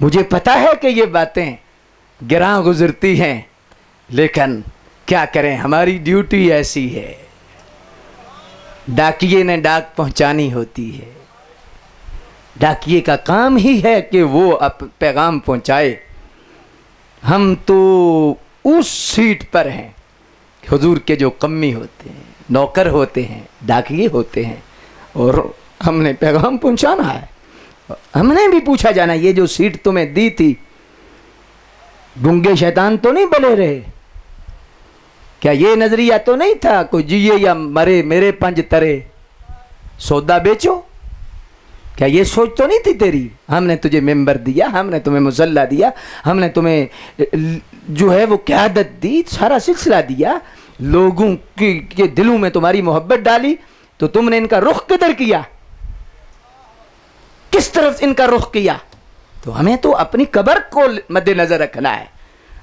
مجھے پتا ہے کہ یہ باتیں گراں گزرتی ہیں, لیکن کیا کریں, ہماری ڈیوٹی ایسی ہے. ڈاکیے نے ڈاک پہنچانی ہوتی ہے. ڈاکیے کا کام ہی ہے کہ وہ پیغام پہنچائے. ہم تو اس سیٹ پر ہیں, حضور کے جو قمی ہوتے ہیں, نوکر ہوتے ہیں, ڈاکیے ہوتے ہیں, اور ہم نے پیغام پہنچانا ہے. ہم نے بھی پوچھا جانا, یہ جو سیٹ تمہیں دی تھی, گنگے شیطان تو نہیں بلے رہے؟ کیا یہ نظریہ تو نہیں تھا کوئی جیے یا مرے میرے پنج ترے, سودا بیچو؟ کیا یہ سوچ تو نہیں تھی تیری؟ ہم نے تجھے ممبر دیا, ہم نے تمہیں مصلی دیا, ہم نے تمہیں جو ہے وہ قیادت دی, سارا سلسلہ دیا, لوگوں کے دلوں میں تمہاری محبت ڈالی, تو تم نے ان کا رخ کدھر کیا؟ کس طرف ان کا رخ کیا؟ تو ہمیں تو اپنی قبر کو مد نظر رکھنا ہے.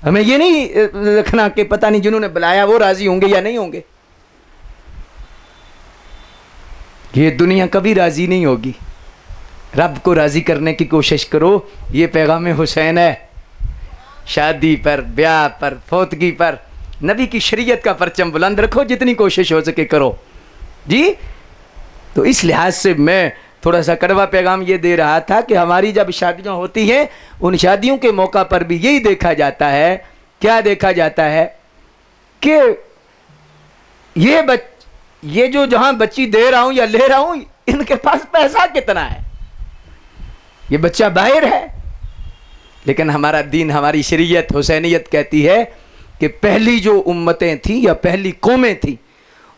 ہمیں یہ نہیں رکھنا کہ پتہ نہیں جنہوں نے بلایا وہ راضی ہوں گے یا نہیں ہوں گے. یہ دنیا کبھی راضی نہیں ہوگی. رب کو راضی کرنے کی کوشش کرو. یہ پیغام حسین ہے. شادی پر, بیاہ پر, فوتگی پر نبی کی شریعت کا پرچم بلند رکھو, جتنی کوشش ہو سکے کرو. جی, تو اس لحاظ سے میں تھوڑا سا کڑوا پیغام یہ دے رہا تھا کہ ہماری جب شادیاں ہوتی ہیں, ان شادیوں کے موقع پر بھی یہی دیکھا جاتا ہے. کیا دیکھا جاتا ہے کہ یہ جو جہاں بچی دے رہا ہوں یا لے رہا ہوں, ان کے پاس پیسہ کتنا ہے, یہ بچہ باہر ہے. لیکن ہمارا دین, ہماری شریعت حسینیت کہتی ہے کہ پہلی جو امتیں تھیں یا پہلی قومیں تھیں,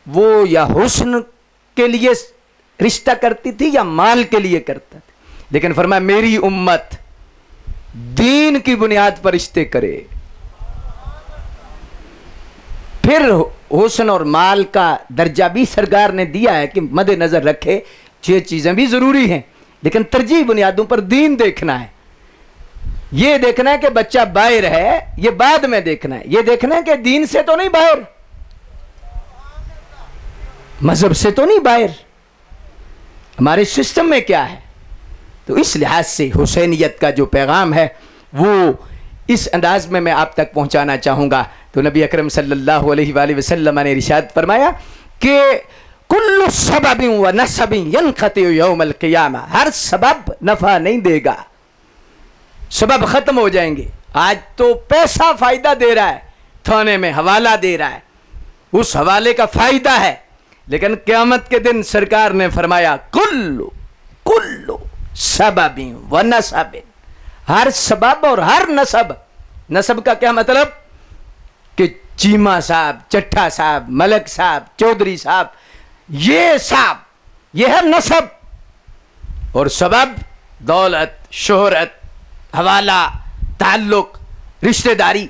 وہ یا حسن کے لیے رشتہ کرتی تھی یا مال کے لیے کرتا تھی. لیکن فرمایا میری امت دین کی بنیاد پر رشتے کرے. پھر حسن اور مال کا درجہ بھی سرکار نے دیا ہے کہ مد نظر رکھے. یہ چیزیں بھی ضروری ہیں, لیکن ترجیح بنیادوں پر دین دیکھنا ہے. یہ دیکھنا ہے کہ بچہ باہر ہے, یہ بعد میں دیکھنا ہے. یہ دیکھنا ہے کہ دین سے تو نہیں باہر, مذہب سے تو نہیں باہر. ہمارے سسٹم میں کیا ہے تو اس لحاظ سے حسینیت کا جو پیغام ہے وہ اس انداز میں آپ تک پہنچانا چاہوں گا. تو نبی اکرم صلی اللہ علیہ وآلہ وسلم نے ارشاد فرمایا کہ کل سبب و نسب ینقطع یوم القیامہ، ہر سبب نفع نہیں دے گا، سبب ختم ہو جائیں گے. آج تو پیسہ فائدہ دے رہا ہے، تھانے میں حوالہ دے رہا ہے، اس حوالے کا فائدہ ہے، لیکن قیامت کے دن سرکار نے فرمایا کل سبب و نسب، ہر سبب اور ہر نسب. نسب کا کیا مطلب کہ چیمہ صاحب، چٹھا صاحب، ملک صاحب، چودھری صاحب، یہ ہے نسب. اور سبب دولت، شہرت، حوالہ، تعلق، رشتہ داری،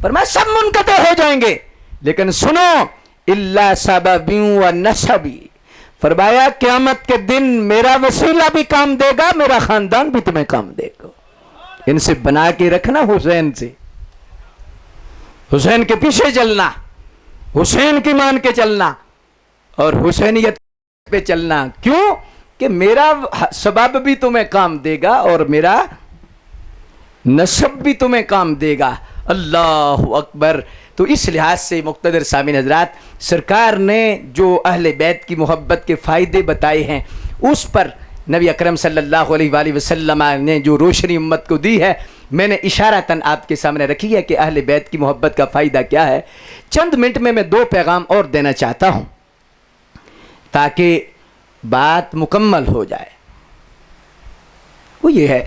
فرمایا سب منقطع ہو جائیں گے، لیکن سنو الا سبب و نسبی، فرمایا قیامت کے دن میرا وسیلہ بھی کام دے گا، میرا خاندان بھی تمہیں کام دے گا. ان سے بنا کے رکھنا، حسین سے، حسین کے پیچھے چلنا، حسین کی مان کے چلنا اور حسینیت پہ چلنا. کیوں کہ میرا سبب بھی تمہیں کام دے گا اور میرا نسب بھی تمہیں کام دے گا. اللہ اکبر. تو اس لحاظ سے مقتدر سامعین حضرات، سرکار نے جو اہل بیت کی محبت کے فائدے بتائے ہیں، اس پر نبی اکرم صلی اللہ علیہ وآلہ وسلم نے جو روشنی امت کو دی ہے، میں نے اشارتاً آپ کے سامنے رکھی ہے کہ اہل بیت کی محبت کا فائدہ کیا ہے. چند منٹ میں دو پیغام اور دینا چاہتا ہوں تاکہ بات مکمل ہو جائے. وہ یہ ہے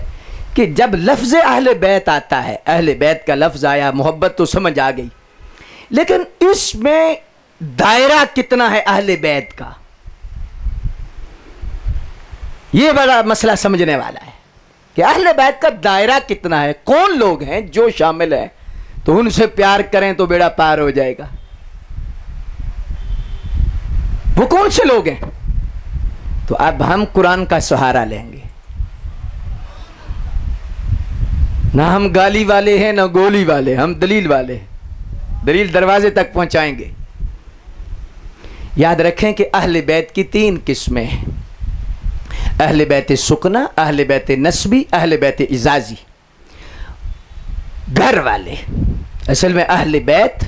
کہ جب لفظ اہل بیت آتا ہے، اہل بیت کا لفظ آیا، محبت تو سمجھ آ گئی، لیکن اس میں دائرہ کتنا ہے اہل بیت کا، یہ بڑا مسئلہ سمجھنے والا ہے کہ اہل بیت کا دائرہ کتنا ہے، کون لوگ ہیں جو شامل ہیں. تو ان سے پیار کریں تو بیڑا پار ہو جائے گا. وہ کون سے لوگ ہیں؟ تو اب ہم قرآن کا سہارا لیں گے. نہ ہم گالی والے ہیں نہ گولی والے، ہم دلیل والے ہیں، دلیل دروازے تک پہنچائیں گے. یاد رکھیں کہ اہل بیت کی تین قسمیں ہیں: اہل بیت سکنا، اہل بیت نسبی، اہل بیت اعزازی. گھر والے، اصل میں اہل بیت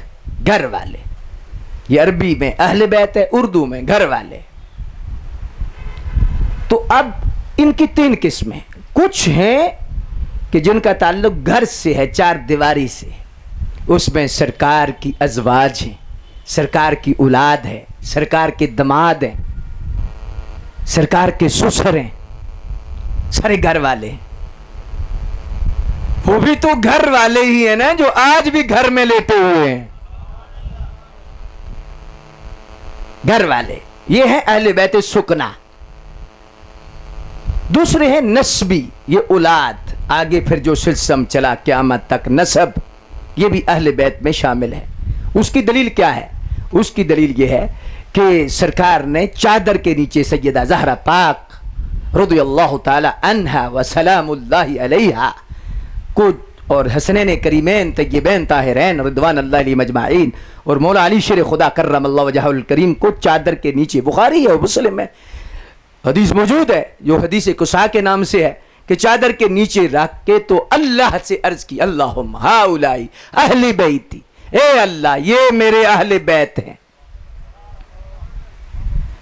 گھر والے، یہ عربی میں اہل بیت ہے، اردو میں گھر والے. تو اب ان کی تین قسمیں، کچھ ہیں کہ جن کا تعلق گھر سے ہے، چار دیواری سے، اس میں سرکار کی ازواج ہیں، سرکار کی اولاد ہے، سرکار کے دماد ہیں، سرکار کے سسر ہیں، سارے گھر والے. وہ بھی تو گھر والے ہی ہیں نا جو آج بھی گھر میں لیٹے ہوئے ہیں. گھر والے یہ ہیں اہل بیت سکنا. دوسرے ہیں نسبی، یہ اولاد، آگے پھر جو سلسلہ چلا قیامت تک، نسب، یہ بھی اہل بیت میں شامل ہے. اس کی دلیل کیا ہے؟ اس کی دلیل یہ ہے کہ سرکار نے چادر کے نیچے سیدہ زہرا پاک رضی اللہ تعالی عنہا و سلام اللہ علیہا کو اور حسنین کریمین طیبین طاہرین رضوان اللہ علیہ مجمعین اور مولا علی شیر خدا کرم اللہ وجہہ الکریم کو چادر کے نیچے، بخاری ہے اور مسلم میں حدیث موجود ہے جو حدیث قصا کے نام سے ہے، کہ چادر کے نیچے رکھ کے تو اللہ سے عرض کی اللہم ہاؤلائی اہل بیتی، اے اللہ یہ میرے اہل بیت ہیں.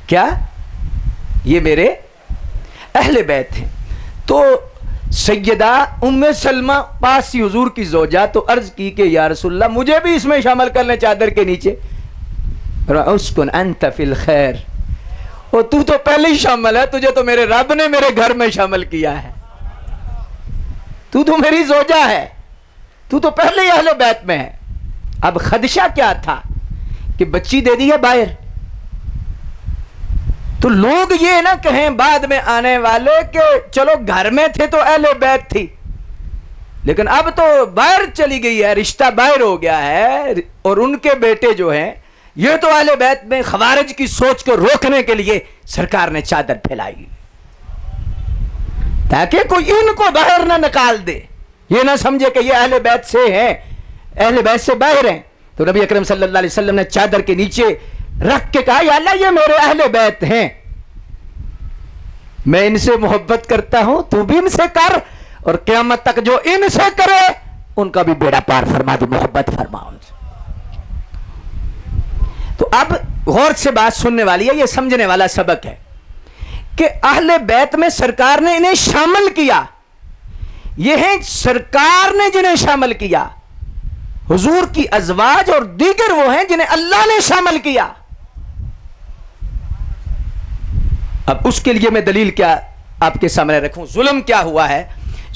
کیا؟ یہ میرے اہل بیت ہیں. تو سیدہ ام سلمہ پاس حضور کی زوجہ تو عرض کی کہ یا رسول اللہ مجھے بھی اس میں شامل کر لیں چادر کے نیچے. اسکن انت فی الخیر، اور تو پہلے ہی شامل ہے، تجھے تو میرے رب نے میرے گھر میں شامل کیا ہے، تو میری زوجہ ہے، تو پہلے ہی اہل بیت میں ہے. اب خدشہ کیا تھا کہ بچی دے دی ہے باہر، تو لوگ یہ نہ کہیں بعد میں آنے والے کہ چلو گھر میں تھے تو اہل بیت تھی، لیکن اب تو باہر چلی گئی ہے، رشتہ باہر ہو گیا ہے، اور ان کے بیٹے جو ہیں یہ تو اہل بیت میں. خوارج کی سوچ کو روکنے کے لیے سرکار نے چادر پھیلائی تاکہ کوئی ان کو باہر نہ نکال دے، یہ نہ سمجھے کہ یہ اہل بیت سے ہیں، اہل بیت سے باہر ہیں. تو نبی اکرم صلی اللہ علیہ وسلم نے چادر کے نیچے رکھ کے کہا یا اللہ یہ میرے اہل بیت ہیں. میں ان سے محبت کرتا ہوں، تو بھی ان سے کر، اور قیامت تک جو ان سے کرے ان کا بھی بیڑا پار فرما دے، محبت فرما ان سے۔ تو اب غور سے بات سننے والی ہے، یہ سمجھنے والا سبق ہے کہ اہل بیت میں سرکار نے انہیں شامل کیا، یہ ہیں سرکار نے جنہیں شامل کیا، حضور کی ازواج اور دیگر وہ ہیں جنہیں اللہ نے شامل کیا۔ اب اس کے لیے میں دلیل کیا آپ کے سامنے رکھوں؟ ظلم کیا ہوا ہے؟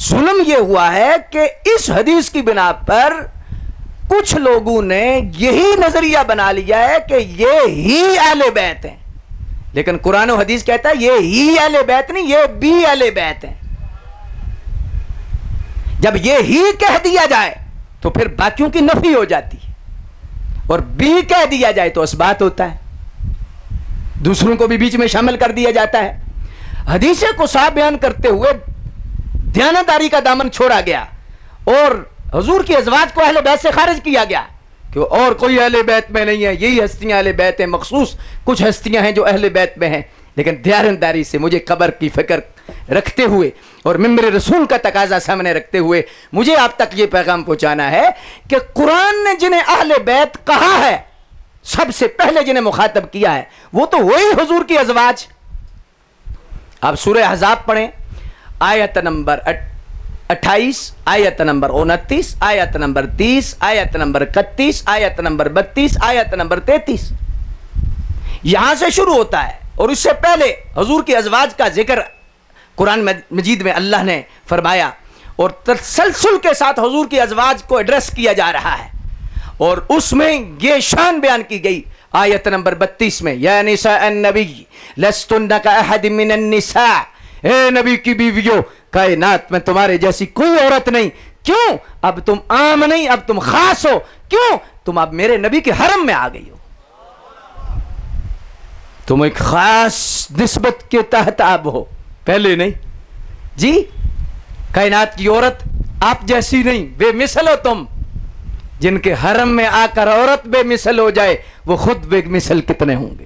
ظلم یہ ہوا ہے کہ اس حدیث کی بنا پر کچھ لوگوں نے یہی نظریہ بنا لیا ہے کہ یہ ہی اہل بیت ہیں، لیکن قرآن و حدیث کہتا ہے یہ ہی اہل بیت نہیں، یہ بھی اہل بیت ہیں۔ جب یہ ہی کہہ دیا جائے تو پھر باقیوں کی نفی ہو جاتی ہے، اور بھی کہہ دیا جائے تو اثبات ہوتا ہے، دوسروں کو بھی بیچ میں شامل کر دیا جاتا ہے۔ حدیث کو صاحب بیان کرتے ہوئے دیانتداری کا دامن چھوڑا گیا اور حضور کی ازواج کو اہل بیت سے خارج کیا گیا کہ اور کوئی اہل بیت میں نہیں ہے، یہی ہستیاں اہل بیت ہیں، مخصوص کچھ ہستیاں ہیں جو اہل بیت میں ہیں۔ لیکن دیانتداری سے مجھے قبر کی فکر رکھتے ہوئے اور ممبر رسول کا تقاضا سامنے رکھتے ہوئے مجھے آپ تک یہ پیغام پہنچانا ہے کہ قرآن نے جنہیں اہل بیت کہا ہے، سب سے پہلے جنہیں مخاطب کیا ہے وہ تو وہی حضور کی ازواج۔ آپ سورہ احزاب پڑھیں، آیت نمبر 28، آیت نمبر 29، آیت نمبر 30، آیت نمبر 31، آیت نمبر 32، آیت نمبر 33، یہاں سے شروع ہوتا ہے۔ اور اس سے پہلے حضور کی ازواج کا ذکر قرآن مجید میں اللہ نے فرمایا، اور تسلسل کے ساتھ حضور کی ازواج کو ایڈریس کیا جا رہا ہے، اور اس میں یہ شان بیان کی گئی آیت نمبر 32 میں، یا نساء النبی لستن کاحد من النساء، اے نبی کی بیویوں کائنات میں تمہارے جیسی کوئی عورت نہیں۔ کیوں؟ اب تم عام نہیں، اب تم خاص ہو۔ کیوں؟ تم اب میرے نبی کے حرم میں آ گئی ہو، تم ایک خاص نسبت کے تحت اب ہو، پہلے نہیں جی۔ کائنات کی عورت آپ جیسی نہیں، بے مثل ہو تم۔ جن کے حرم میں آ کر عورت بے مثل ہو جائے وہ خود بے مثل کتنے ہوں گے۔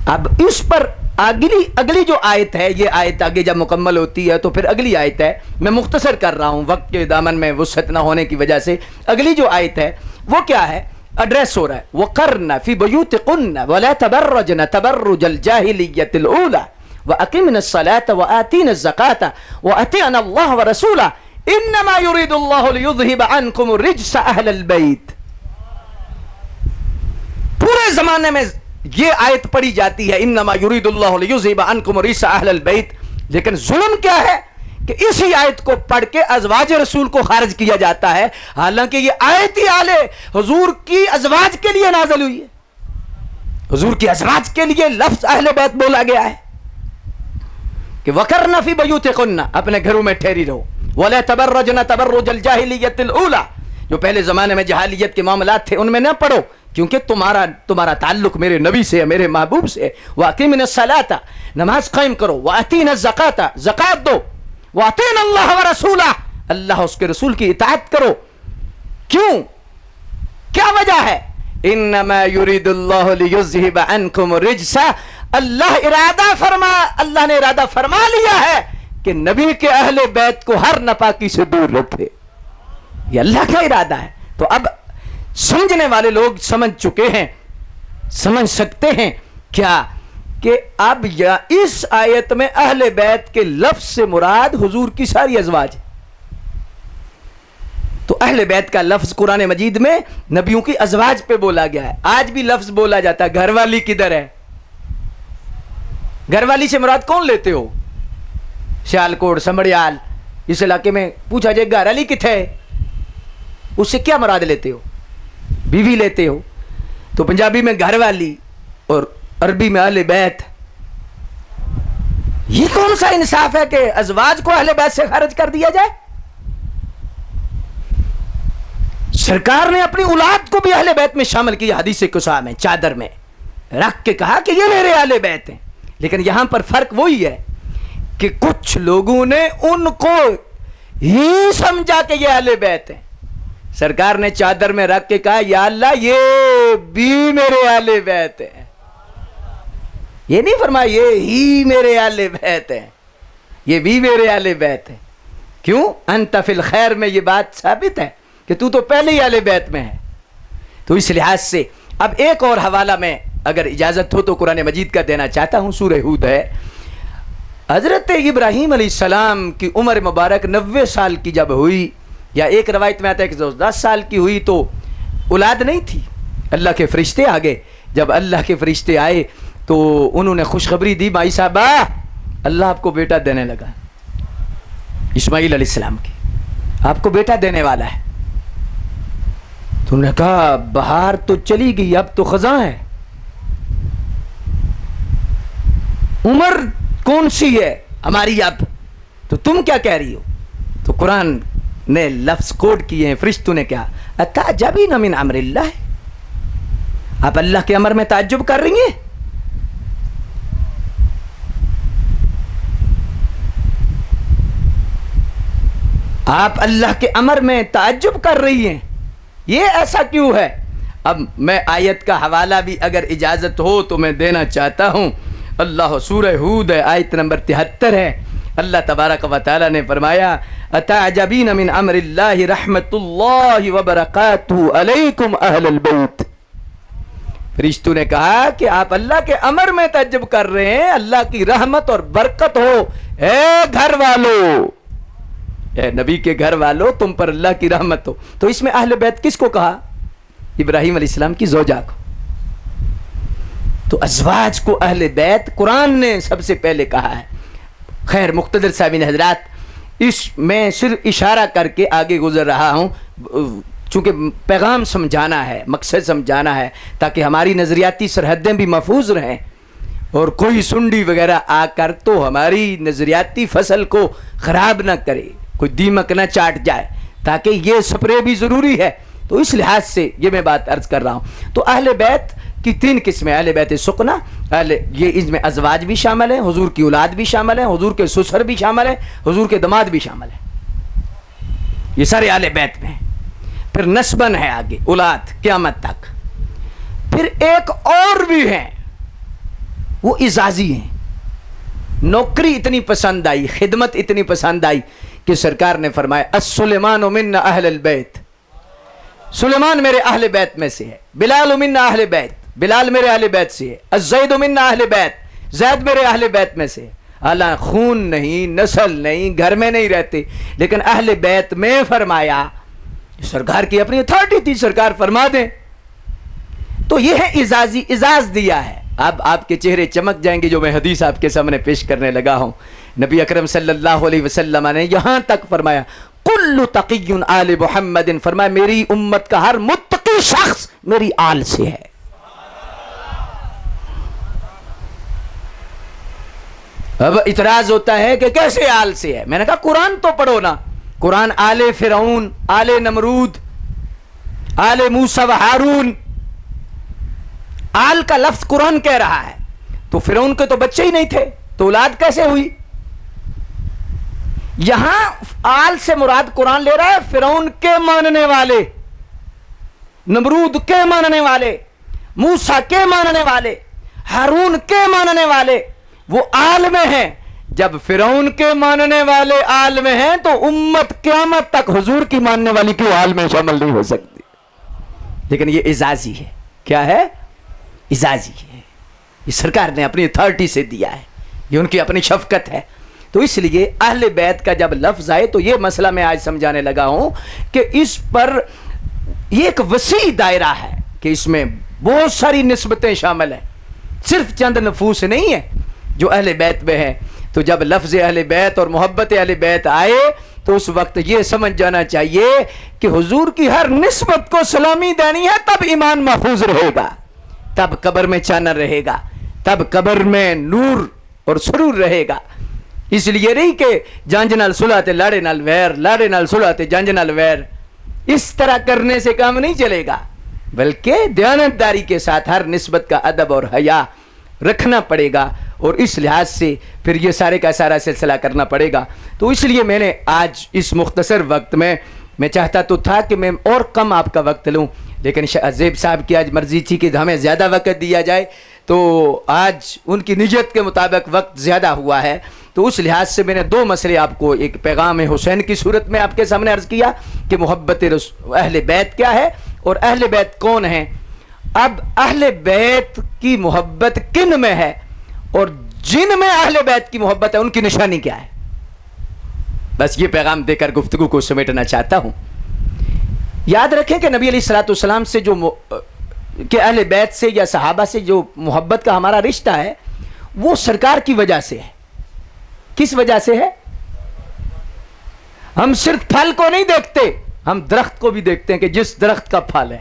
اب اس پر اگلی جو آیت ہے، یہ آیت آگے جب مکمل ہوتی ہے تو پھر اگلی آیت ہے، میں مختصر کر رہا ہوں وقت کے دامن میں وسعت نہ ہونے کی وجہ سے۔ اگلی جو آیت ہے وہ کیا ہے؟ ایڈریس ہو رہا ہے وَقَرْنَ فِي بُيُوتِكُنَّ وَلَا تَبَرَّجْنَ تَبَرُّجَ الْجَاهِلِيَّةِ الْأُولَى وَأَقِمْنَ الصَّلَاةَ وَآتِينَ الزَّكَاةَ وَأَطِعْنَ اللَّهَ وَرَسُولَهُ إِنَّمَا يُرِيدُ اللَّهُ لِيُذْهِبَ عَنْكُمُ الرِّجْسَ أَهْلَ الْبَيْتِ۔ پورے زمانے میں یہ آیت پڑھی جاتی ہے، انما یرید اللہ لیذھب عنکم الرجس اہل البیت، لیکن ظلم کیا ہے کہ اسی آیت کو پڑھ کے ازواج رسول کو خارج کیا جاتا ہے، حالانکہ یہ آیت ہی آل حضور کی ازواج کے لیے نازل ہوئی ہے۔ حضور کی ازواج کے لیے لفظ اہل بیت بولا گیا ہے کہ وقرن فی بیوتکن، اپنے گھروں میں ٹھہری رہو، ولا تبرجن تبرج الجاہلیۃ الاولی، جو پہلے زمانے میں جہالیت کے معاملات تھے ان میں نہ پڑھو، کیونکہ تمہارا تعلق میرے نبی سے ہے، میرے محبوب سے ہے۔ وَأَقِمْنَ الصَّلَاةَ، نماز قائم کرو، وَأَتِينَ الزَّكَاةَ، زکات دو، وَأَطِيعْنَ اللَّهَ وَرَسُولَهُ، اللہ اس کے رسول کی اطاعت کرو۔ کیوں؟ کیا وجہ ہے؟ انما یرید اللہ لیذھب عنکم الرجس، اللہ نے ارادہ فرما لیا ہے کہ نبی کے اہل بیت کو ہر ناپاکی سے دور رکھے، یہ اللہ کا ارادہ ہے۔ تو اب سمجھنے والے لوگ سمجھ چکے ہیں، سمجھ سکتے ہیں کیا کہ اب یا اس آیت میں اہل بیت کے لفظ سے مراد حضور کی ساری ازواج۔ تو اہل بیت کا لفظ قرآن مجید میں نبیوں کی ازواج پہ بولا گیا ہے۔ آج بھی لفظ بولا جاتا ہے گھر والی کدھر ہے؟ گھر والی سے مراد کون لیتے ہو؟ سیالکوٹ، سمڑیال، اس علاقے میں پوچھا جائے گھر والی کتھے ہے، اس سے کیا مراد لیتے ہو؟ بیوی لیتے ہو؟ تو پنجابی میں گھر والی اور عربی میں اہل بیت۔ یہ کون سا انصاف ہے کہ ازواج کو اہل بیت سے خارج کر دیا جائے؟ سرکار نے اپنی اولاد کو بھی اہل بیت میں شامل کیا، حدیث قصہ میں چادر میں رکھ کے کہا کہ یہ میرے اہل بیت ہیں۔ لیکن یہاں پر فرق وہی ہے کہ کچھ لوگوں نے ان کو ہی سمجھا کہ یہ اہل بیت ہیں۔ سرکار نے چادر میں رکھ کے کہا یا اللہ یہ بھی میرے اہل بیت ہیں۔ یہ نہیں فرمایا یہ ہی میرے اہل بیت ہیں، یہ بھی میرے اہل بیت ہیں. کیوں؟ انت فی الخیر میں یہ بات ثابت ہے کہ تو پہلے ہی اہل بیت میں ہے. تو اس لحاظ سے اب ایک اور حوالہ میں اگر اجازت ہو تو قرآن مجید کا دینا چاہتا ہوں. سورہ ہود ہے. حضرت ابراہیم علیہ السلام کی عمر مبارک 90 سال کی جب ہوئی، یا ایک روایت میں آتا ہے کہ 10 سال کی ہوئی، تو اولاد نہیں تھی. اللہ کے فرشتے آ گئے. جب اللہ کے فرشتے آئے تو انہوں نے خوشخبری دی، بھائی صاحبہ اللہ آپ کو بیٹا دینے لگا، اسماعیل علیہ السلام کی، آپ کو بیٹا دینے والا ہے. تو انہوں نے کہا بہار تو چلی گئی، اب تو خزاں ہے، عمر کون سی ہے ہماری اب، تو تم کیا کہہ رہی ہو؟ تو قرآن نے لفظ کوڈ کیے ہیں فرشتوں نے، کیا اتعجبین من امر اللہ، آپ اللہ کے امر میں تعجب کر رہی ہیں؟ آپ اللہ کے امر میں تعجب کر رہی ہیں، یہ ایسا کیوں ہے؟ اب میں آیت کا حوالہ بھی اگر اجازت ہو تو میں دینا چاہتا ہوں. اللہ سورہ ہود ہے، آیت نمبر 73 ہے. اللہ تبارک و تعالی نے فرمایا اتعجبین من امر اللہ رحمت اللہ وبرکاتہ علیکم اہل البیت. فرشتوں نے کہا کہ آپ اللہ کے امر میں تعجب کر رہے ہیں، اللہ کی رحمت اور برکت ہو اے گھر والو، اے نبی کے گھر والو تم پر اللہ کی رحمت ہو. تو اس میں اہل بیت کس کو کہا؟ ابراہیم علیہ السلام کی زوجہ کو. تو ازواج کو اہل بیت قرآن نے سب سے پہلے کہا ہے. خیر مقتدر صاحبین حضرات، اس میں صرف اشارہ کر کے آگے گزر رہا ہوں، چونکہ پیغام سمجھانا ہے، مقصد سمجھانا ہے، تاکہ ہماری نظریاتی سرحدیں بھی محفوظ رہیں اور کوئی سنڈی وغیرہ آ کر تو ہماری نظریاتی فصل کو خراب نہ کرے، کوئی دیمک نہ چاٹ جائے، تاکہ یہ سپرے بھی ضروری ہے. تو اس لحاظ سے یہ میں بات عرض کر رہا ہوں. تو اہل بیت کی 3 قسمیں، اہل بیت سکنا، یہ اس میں ازواج بھی شامل ہیں، حضور کی اولاد بھی شامل ہیں، حضور کے سسر بھی شامل ہیں، حضور کے دماد بھی شامل ہیں، یہ سارے اہل بیت میں ہیں. پھر نسبن ہے آگے اولاد قیامت تک. پھر ایک اور بھی ہیں، وہ اعزازی ہیں. نوکری اتنی پسند آئی، خدمت اتنی پسند آئی کہ سرکار نے فرمایا السلیمان منا اہل البیت، سلیمان میرے اہل بیت میں سے ہے. بلال منا اہل بیت، بلال میرے اہل بیت سے ہے. الزید منا اہل بیت، زید میرے اہل بیت میں سے ہے. حالانکہ خون نہیں، نسل نہیں، گھر میں نہیں رہتے، لیکن اہل بیت میں فرمایا. سرکار کی اپنی اتھارٹی تھی، سرکار فرما دیں. تو یہ ہے اعزازی، اعزاز دیا ہے. اب آپ کے چہرے چمک جائیں گے جو میں حدیث آپ کے سامنے پیش کرنے لگا ہوں. نبی اکرم صلی اللہ علیہ وسلم نے یہاں تک فرمایا کل تقی آل محمد، فرمایا میری امت کا ہر متقی شخص میری آل سے ہے. اب اعتراض ہوتا ہے کہ کیسے آل سے ہے؟ میں نے کہا قرآن تو پڑھو نا. قرآن آل فرعون، آل نمرود، آل موسیٰ و ہارون، آل کا لفظ قرآن کہہ رہا ہے. تو فرعون کے تو بچے ہی نہیں تھے، تو اولاد کیسے ہوئی؟ یہاں آل سے مراد قرآن لے رہا ہے فرعون کے ماننے والے، نمرود کے ماننے والے، موسیٰ کے ماننے والے، ہارون کے ماننے والے، وہ آل میں ہیں. جب فرعون کے ماننے والے آل میں ہیں تو امت قیامت تک حضور کی ماننے والی کیوں آل میں شامل نہیں ہو سکتی؟ لیکن یہ اعزازی ہے. کیا ہے؟ اعزازی ہے. یہ سرکار نے اپنی اتھارٹی سے دیا ہے، یہ ان کی اپنی شفقت ہے. تو اس لیے اہل بیت کا جب لفظ آئے تو یہ مسئلہ میں آج سمجھانے لگا ہوں کہ اس پر یہ ایک وسیع دائرہ ہے کہ اس میں بہت ساری نسبتیں شامل ہیں، صرف چند نفوس نہیں ہیں جو اہل بیت میں ہیں. تو جب لفظ اہل بیت اور محبت اہل بیت آئے تو اس وقت یہ سمجھ جانا چاہیے کہ حضور کی ہر نسبت کو سلامی دینی ہے، تب ایمان محفوظ رہے گا، تب قبر میں چانر رہے گا، تب قبر میں نور اور سرور رہے گا. اس لیے نہیں کہ جانج نال سلاتے لاڑے نال ویر، لاڑے نال سلاتے جانج نال ویر، اس طرح کرنے سے کام نہیں چلے گا، بلکہ دیانتداری کے ساتھ ہر نسبت کا ادب اور حیا رکھنا پڑے گا. اور اس لحاظ سے پھر یہ سارے کا سارا سلسلہ کرنا پڑے گا. تو اس لیے میں نے آج اس مختصر وقت میں چاہتا تو تھا کہ میں اور کم آپ کا وقت لوں، لیکن شاہ زیب صاحب کی آج مرضی تھی کہ ہمیں زیادہ وقت دیا جائے. تو آج ان کی نیت کے مطابق وقت زیادہ ہوا ہے، تو اس لحاظ سے میں نے دو مسئلے آپ کو ایک پیغام حسین کی صورت میں آپ کے سامنے عرض کیا کہ محبت اہل بیت کیا ہے اور اہل بیت کون ہیں۔ اب اہل بیت کی محبت کن میں ہے اور جن میں اہل بیت کی محبت ہے ان کی نشانی کیا ہے، بس یہ پیغام دے کر گفتگو کو سمیٹنا چاہتا ہوں۔ یاد رکھیں کہ نبی علیہ الصلوۃ والسلام سے جو کہ اہل بیت سے یا صحابہ سے جو محبت کا ہمارا رشتہ ہے وہ سرکار کی وجہ سے ہے۔ کس وجہ سے ہے؟ ہم صرف پھل کو نہیں دیکھتے، ہم درخت کو بھی دیکھتے ہیں کہ جس درخت کا پھل ہے۔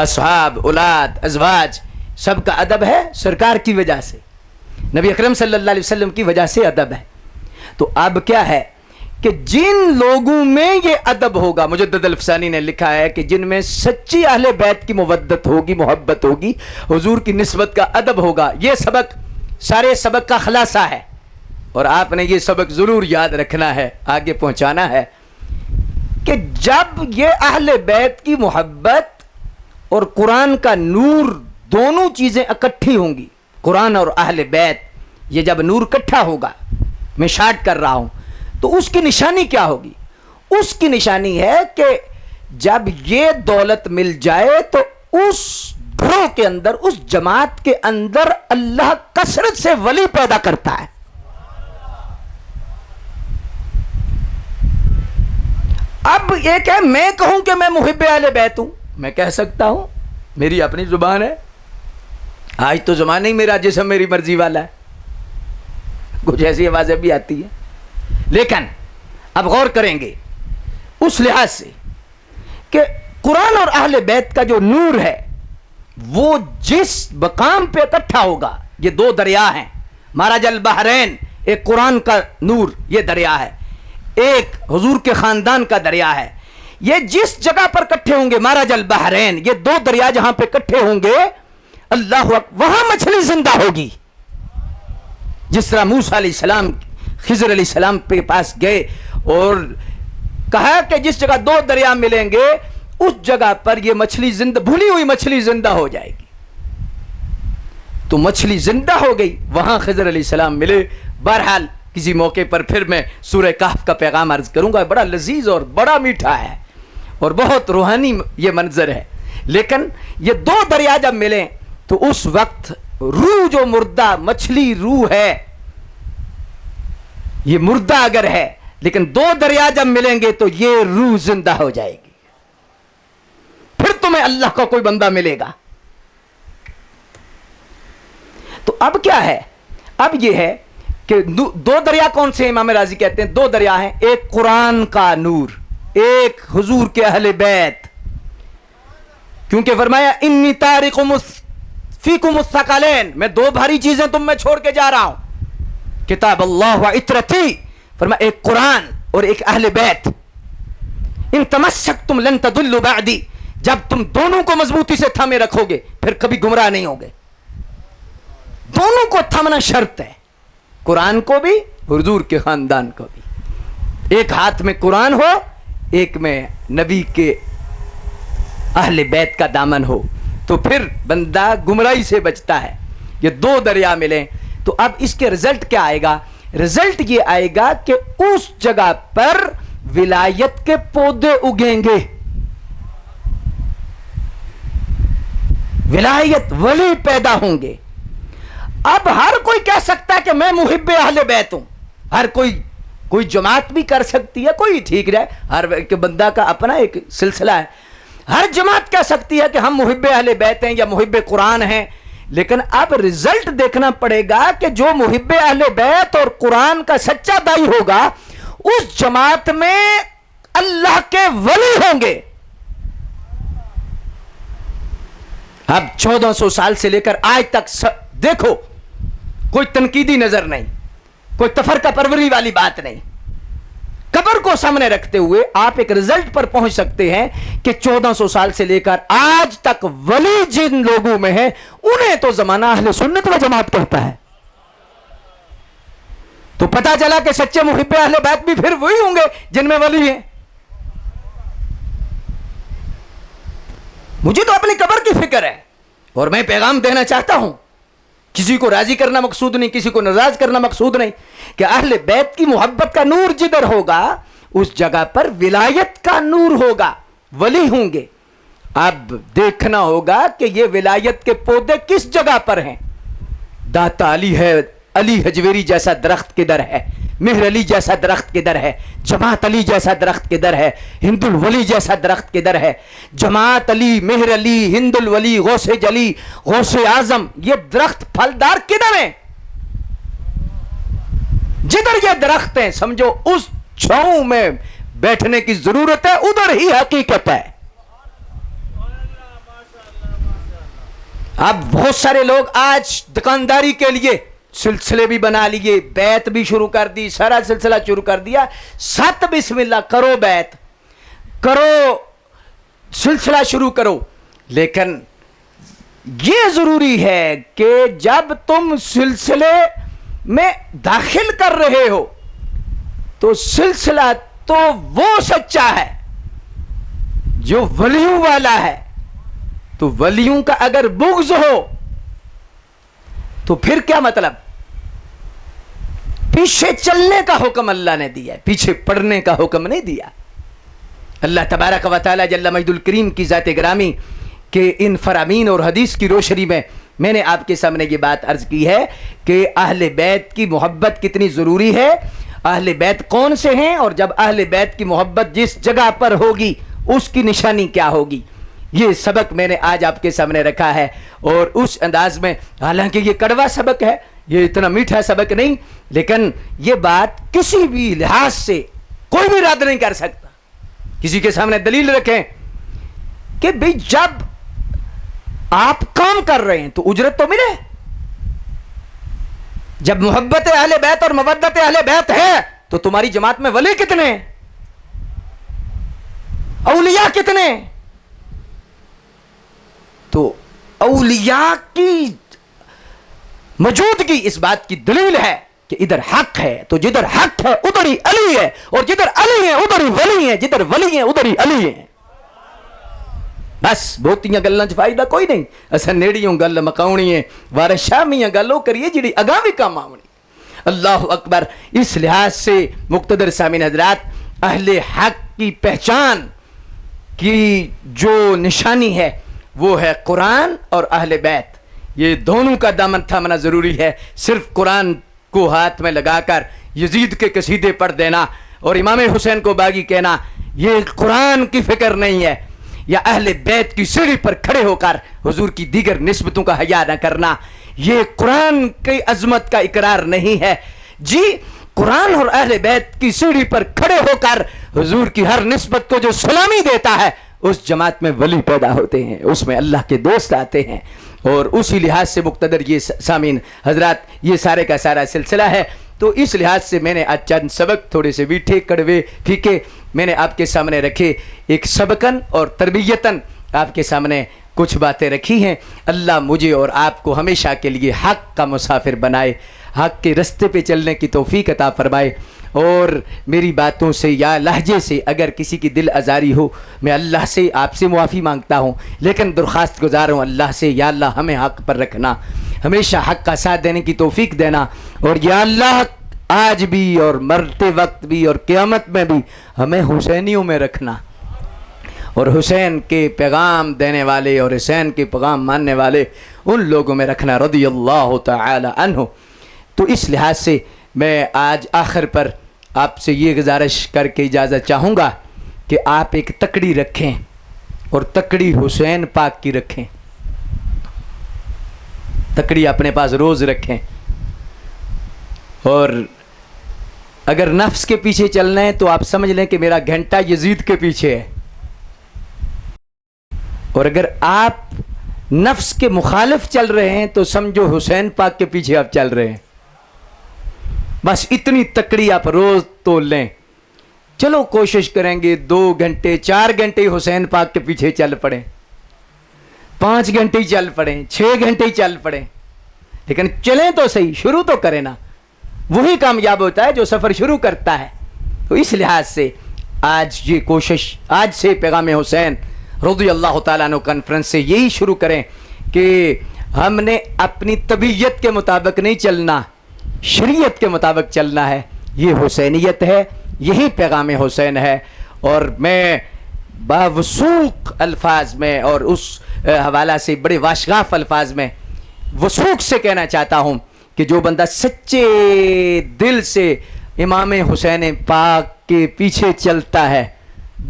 اصحاب، اولاد، ازواج سب کا ادب ہے سرکار کی وجہ سے، نبی اکرم صلی اللہ علیہ وسلم کی وجہ سے ادب ہے۔ تو اب کیا ہے کہ جن لوگوں میں یہ ادب ہوگا، مجدد الفسانی نے لکھا ہے کہ جن میں سچی اہل بیت کی مودت ہوگی، محبت ہوگی، حضور کی نسبت کا ادب ہوگا، یہ سبق سارے سبق کا خلاصہ ہے اور آپ نے یہ سبق ضرور یاد رکھنا ہے، آگے پہنچانا ہے کہ جب یہ اہل بیت کی محبت اور قرآن کا نور دونوں چیزیں اکٹھی ہوں گی، قرآن اور اہل بیت، یہ جب نور اکٹھا ہوگا، میں شارٹ کر رہا ہوں، تو اس کی نشانی کیا ہوگی؟ اس کی نشانی ہے کہ جب یہ دولت مل جائے تو اس گھروں کے اندر، اس جماعت کے اندر اللہ کثرت سے ولی پیدا کرتا ہے۔ اب ایک ہے میں کہوں کہ میں محب اہل بیت ہوں، میں کہہ سکتا ہوں، میری اپنی زبان ہے، آج تو زبان ہی میرا جسم میری مرضی والا ہے، کچھ ایسی آوازیں بھی آتی ہیں، لیکن اب غور کریں گے اس لحاظ سے کہ قرآن اور اہل بیت کا جو نور ہے وہ جس مقام پہ اکٹھا ہوگا، یہ دو دریا ہیں، مرج البحرین، ایک قرآن کا نور یہ دریا ہے، ایک حضور کے خاندان کا دریا ہے، یہ جس جگہ پر اکٹھے ہوں گے، مرج البحرین، یہ دو دریا جہاں پہ اکٹھے ہوں گے، اللہ اکبر، وہاں مچھلی زندہ ہوگی۔ جس طرح موسیٰ علیہ السلام خضر علیہ السلام کے پاس گئے اور کہا کہ جس جگہ دو دریا ملیں گے اس جگہ پر یہ مچھلی زندہ، بھولی ہوئی مچھلی زندہ ہو جائے گی، تو مچھلی زندہ ہو گئی، وہاں خضر علیہ السلام ملے۔ بہرحال کسی موقع پر پھر میں سورہ کہف کا پیغام عرض کروں گا، بڑا لذیذ اور بڑا میٹھا ہے اور بہت روحانی یہ منظر ہے، لیکن یہ دو دریا جب ملیں تو اس وقت روح جو مردہ مچھلی روح ہے، یہ مردہ اگر ہے لیکن دو دریا جب ملیں گے تو یہ روح زندہ ہو جائے گی، پھر تمہیں اللہ کا کوئی بندہ ملے گا۔ تو اب کیا ہے؟ اب یہ ہے کہ دو دریا کون سے ہیں؟ امام راضی کہتے ہیں دو دریا ہیں، ایک قرآن کا نور، ایک حضور کے اہل بیت، کیونکہ فرمایا انی تارک فیکم الثقلین، میں دو بھاری چیزیں تم میں چھوڑ کے جا رہا ہوں، کتاب اللہ و عترتی، فرمایا ایک قرآن اور ایک اہل بیت، ان تمسکتم لن تضلوا بعدی، جب تم دونوں کو مضبوطی سے تھامے رکھو گے پھر کبھی گمراہ نہیں ہوگے، دونوں کو تھامنا شرط ہے، قرآن کو بھی حضور کے خاندان کو بھی، ایک ہاتھ میں قرآن ہو ایک میں نبی کے اہل بیت کا دامن ہو، تو پھر بندہ گمراہی سے بچتا ہے۔ یہ دو دریا ملیں تو اب اس کے رزلٹ کیا آئے گا؟ رزلٹ یہ آئے گا کہ اس جگہ پر ولایت کے پودے اگیں گے، ولایت ولی پیدا ہوں گے۔ اب ہر کوئی کہہ سکتا ہے کہ میں محب اہل بیت ہوں، ہر کوئی جماعت بھی کر سکتی ہے، کوئی ٹھیک رہے، ہر ایک بندہ کا اپنا ایک سلسلہ ہے، ہر جماعت کہہ سکتی ہے کہ ہم محب اہل بیت ہیں یا محب قرآن ہیں، لیکن اب رزلٹ دیکھنا پڑے گا کہ جو محب اہل بیت اور قرآن کا سچا دائی ہوگا اس جماعت میں اللہ کے ولی ہوں گے۔ اب 1400 سال سے لے کر آج تک دیکھو، کوئی تنقیدی نظر نہیں، کوئی تفرقہ پروری والی بات نہیں، قبر کو سامنے رکھتے ہوئے آپ ایک رزلٹ پر پہنچ سکتے ہیں کہ 1400 سال سے لے کر آج تک ولی جن لوگوں میں ہیں انہیں تو زمانہ اہل سنت و جماعت کہتا ہے۔ تو پتہ چلا کہ سچے محب اہل بیت بھی پھر وہی ہوں گے جن میں ولی ہیں۔ مجھے تو اپنی قبر کی فکر ہے، اور میں پیغام دینا چاہتا ہوں، کسی کو راضی کرنا مقصود نہیں، کسی کو ناراض کرنا مقصود نہیں، کہ اہل بیت کی محبت کا نور جدھر ہوگا اس جگہ پر ولایت کا نور ہوگا، ولی ہوں گے۔ اب دیکھنا ہوگا کہ یہ ولایت کے پودے کس جگہ پر ہیں۔ داتا علی ہے، علی حجویری جیسا درخت کدھر ہے؟ مہر علی جیسا درخت کدھر ہے؟ جماعت علی جیسا درخت کدھر ہے؟ ہند الولی جیسا درخت کدھر ہے؟ جماعت علی، مہر علی، ہند الولی، غوث جلی، غوث اعظم، یہ درخت پھلدار کدھر ہیں؟ جدھر یہ درخت ہیں سمجھو اس چھاؤں میں بیٹھنے کی ضرورت ہے، ادھر ہی حقیقت ہے۔ اب بہت سارے لوگ آج دکانداری کے لیے سلسلے بھی بنا لیے، بیعت بھی شروع کر دی، سارا سلسلہ شروع کر دیا، 7 بسم اللہ کرو، بیعت کرو، سلسلہ شروع کرو، لیکن یہ ضروری ہے کہ جب تم سلسلے میں داخل کر رہے ہو تو سلسلہ تو وہ سچا ہے جو ولیوں والا ہے، تو ولیوں کا اگر بغض ہو تو پھر کیا مطلب؟ پیچھے چلنے کا حکم اللہ نے دیا ہے، پیچھے پڑھنے کا حکم نہیں دیا۔ اللہ تبارک و تعالی جل مجد الکریم کی ذات گرامی کہ ان فرامین اور حدیث کی روشنی میں نے آپ کے سامنے یہ بات عرض کی ہے کہ اہل بیت کی محبت کتنی ضروری ہے، اہل بیت کون سے ہیں، اور جب اہل بیت کی محبت جس جگہ پر ہوگی اس کی نشانی کیا ہوگی، یہ سبق میں نے آج آپ کے سامنے رکھا ہے۔ اور اس انداز میں، حالانکہ یہ کڑوا سبق ہے، یہ اتنا میٹھا سبق نہیں، لیکن یہ بات کسی بھی لحاظ سے کوئی بھی رد نہیں کر سکتا۔ کسی کے سامنے دلیل رکھیں کہ بھئی جب آپ کام کر رہے ہیں تو اجرت تو ملے، جب محبت اہل بیت اور مودت اہل بیت ہے تو تمہاری جماعت میں ولی کتنے، اولیاء کتنے؟ تو اولیاء کی موجودگی اس بات کی دلیل ہے کہ ادھر حق ہے، تو جدھر حق ہے ادھر ہی علی ہے، اور جدھر علی ہے ادھر ہی ولی ہے، جدھر ولی ہے ادھر ہی علی ہے۔ بس بہتیاں گلاں چ فائدہ کوئی نہیں، اساں نیڑیوں گل مکاونی ہے، وارے شامیاں گلوں کریے جڑی اگاں بھی کام آونی۔ اللہ اکبر۔ اس لحاظ سے مقتدر سامعین حضرات، اہل حق کی پہچان کی جو نشانی ہے وہ ہے قرآن اور اہل بیت، یہ دونوں کا دامن تھامنا ضروری ہے۔ صرف قرآن کو ہاتھ میں لگا کر یزید کے قصیدے پڑھ دینا اور امام حسین کو باغی کہنا، یہ قرآن کی فکر نہیں ہے، یا اہل بیت کی سیڑھی پر کھڑے ہو کر حضور کی دیگر نسبتوں کا حیا نہ کرنا، یہ قرآن کی عظمت کا اقرار نہیں ہے۔ جی قرآن اور اہل بیت کی سیڑھی پر کھڑے ہو کر حضور کی ہر نسبت کو جو سلامی دیتا ہے اس جماعت میں ولی پیدا ہوتے ہیں، اس میں اللہ کے دوست آتے ہیں۔ اور اسی لحاظ سے مقتدر یہ سامعین حضرات، یہ سارے کا سارا سلسلہ ہے۔ تو اس لحاظ سے میں نے آج چند سبق تھوڑے سے میٹھے کڑوے پھیکے میں نے آپ کے سامنے رکھے، ایک سبقاً اور تربیتاً آپ کے سامنے کچھ باتیں رکھی ہیں۔ اللہ مجھے اور آپ کو ہمیشہ کے لیے حق کا مسافر بنائے، حق کے رستے پہ چلنے کی توفیق عطا فرمائے۔ اور میری باتوں سے یا لہجے سے اگر کسی کی دل آزاری ہو، میں اللہ سے آپ سے معافی مانگتا ہوں، لیکن درخواست گزار ہوں اللہ سے، یا اللہ ہمیں حق پر رکھنا، ہمیشہ حق کا ساتھ دینے کی توفیق دینا، اور یا اللہ آج بھی اور مرتے وقت بھی اور قیامت میں بھی ہمیں حسینیوں میں رکھنا، اور حسین کے پیغام دینے والے اور حسین کے پیغام ماننے والے ان لوگوں میں رکھنا رضی اللہ تعالی عنہ۔ تو اس لحاظ سے میں آج آخر پر آپ سے یہ گزارش کر کے اجازت چاہوں گا کہ آپ ایک تکڑی رکھیں، اور تکڑی حسین پاک کی رکھیں، تکڑی اپنے پاس روز رکھیں، اور اگر نفس کے پیچھے چلنا ہے تو آپ سمجھ لیں کہ میرا گھنٹہ یزید کے پیچھے ہے، اور اگر آپ نفس کے مخالف چل رہے ہیں تو سمجھو حسین پاک کے پیچھے آپ چل رہے ہیں۔ بس اتنی تکڑی آپ روز تول لیں۔ چلو کوشش کریں گے 2 گھنٹے 4 گھنٹے حسین پاک کے پیچھے چل پڑیں، 5 گھنٹے چل پڑیں، 6 گھنٹے چل پڑیں، لیکن چلیں تو صحیح، شروع تو کریں نا، وہی کامیاب ہوتا ہے جو سفر شروع کرتا ہے۔ تو اس لحاظ سے آج یہ کوشش، آج سے پیغام حسین رضی اللہ تعالیٰ عنہ کانفرنس سے یہی شروع کریں کہ ہم نے اپنی طبیعت کے مطابق نہیں چلنا، شریعت کے مطابق چلنا ہے. یہ حسینیت ہے، یہی پیغام حسین ہے. اور میں باوثوق الفاظ میں اور اس حوالہ سے بڑے واشگاف الفاظ میں وثوق سے کہنا چاہتا ہوں کہ جو بندہ سچے دل سے امام حسین پاک کے پیچھے چلتا ہے،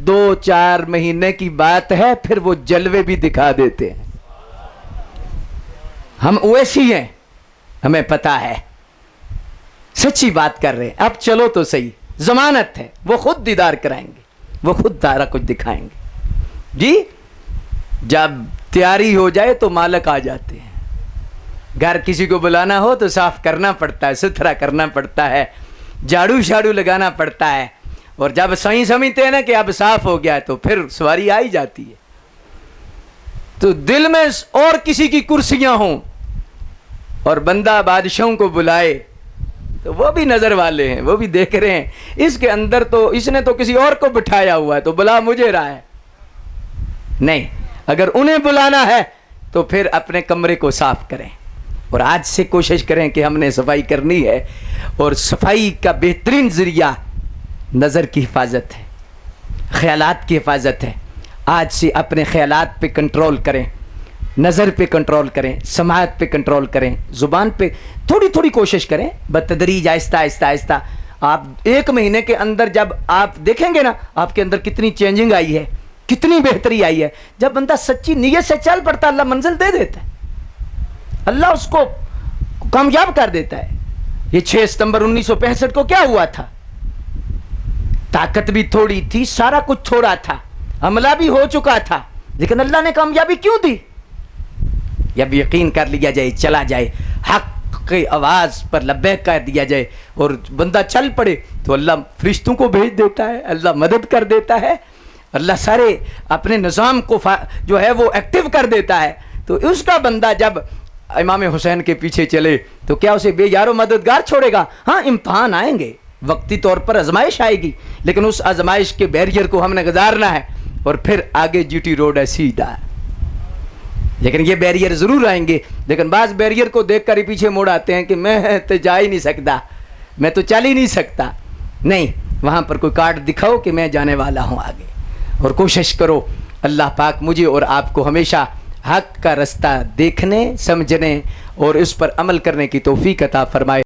2-4 مہینے کی بات ہے پھر وہ جلوے بھی دکھا دیتے ہیں. ہم ویسی ہیں، ہمیں پتا ہے، سچی بات کر رہے ہیں. اب چلو تو صحیح، ضمانت ہے، وہ خود دیدار کرائیں گے، وہ خود سارا کچھ دکھائیں گے. جی جب تیاری ہو جائے تو مالک آ جاتے ہیں. گھر کسی کو بلانا ہو تو صاف کرنا پڑتا ہے، ستھرا کرنا پڑتا ہے، جھاڑو شاڑو لگانا پڑتا ہے. اور جب صحیح سمجھتے ہیں نا کہ اب صاف ہو گیا تو پھر سواری آ ہی جاتی ہے. تو دل میں اور کسی کی کرسیاں ہوں اور بندہ بادشاہوں کو بلائے تو وہ بھی نظر والے ہیں، وہ بھی دیکھ رہے ہیں اس کے اندر تو اس نے تو کسی اور کو بٹھایا ہوا ہے، تو بلا مجھے رہا ہے. نہیں، اگر انہیں بلانا ہے تو پھر اپنے کمرے کو صاف کریں. اور آج سے کوشش کریں کہ ہم نے صفائی کرنی ہے. اور صفائی کا بہترین ذریعہ نظر کی حفاظت ہے، خیالات کی حفاظت ہے. آج سے اپنے خیالات پہ کنٹرول کریں، نظر پہ کنٹرول کریں، سماعت پہ کنٹرول کریں، زبان پہ تھوڑی تھوڑی کوشش کریں، بتدریج آہستہ آہستہ آہستہ. آپ 1 مہینے کے اندر جب آپ دیکھیں گے نا آپ کے اندر کتنی چینجنگ آئی ہے، کتنی بہتری آئی ہے. جب بندہ سچی نیت سے چل پڑتا اللہ منزل دے دیتا ہے، اللہ اس کو کامیاب کر دیتا ہے. یہ 6 ستمبر 1965 کو کیا ہوا تھا؟ طاقت بھی تھوڑی تھی، سارا کچھ تھوڑا تھا، حملہ بھی ہو چکا تھا، لیکن اللہ نے کامیابی کیوں دی؟ جب یقین کر لیا جائے، چلا جائے، حق کی آواز پر لبیک کر دیا جائے اور بندہ چل پڑے تو اللہ فرشتوں کو بھیج دیتا ہے، اللہ مدد کر دیتا ہے، اللہ سارے اپنے نظام کو جو ہے وہ ایکٹیو کر دیتا ہے. تو اس کا بندہ جب امام حسین کے پیچھے چلے تو کیا اسے بے یار و مددگار چھوڑے گا؟ ہاں، امتحان آئیں گے، وقتی طور پر آزمائش آئے گی، لیکن اس آزمائش کے بیریئر کو ہم نے گزارنا ہے اور پھر آگے جی ٹی روڈ ہے سیدھا. لیکن یہ بیریئر ضرور آئیں گے، لیکن بعض بیریئر کو دیکھ کر ہی پیچھے موڑ آتے ہیں کہ میں تو جا ہی نہیں سکتا، میں تو چل ہی نہیں سکتا. نہیں، وہاں پر کوئی کارڈ دکھاؤ کہ میں جانے والا ہوں آگے. اور کوشش کرو اللہ پاک مجھے اور آپ کو ہمیشہ حق کا رستہ دیکھنے، سمجھنے اور اس پر عمل کرنے کی توفیق عطا فرمائے.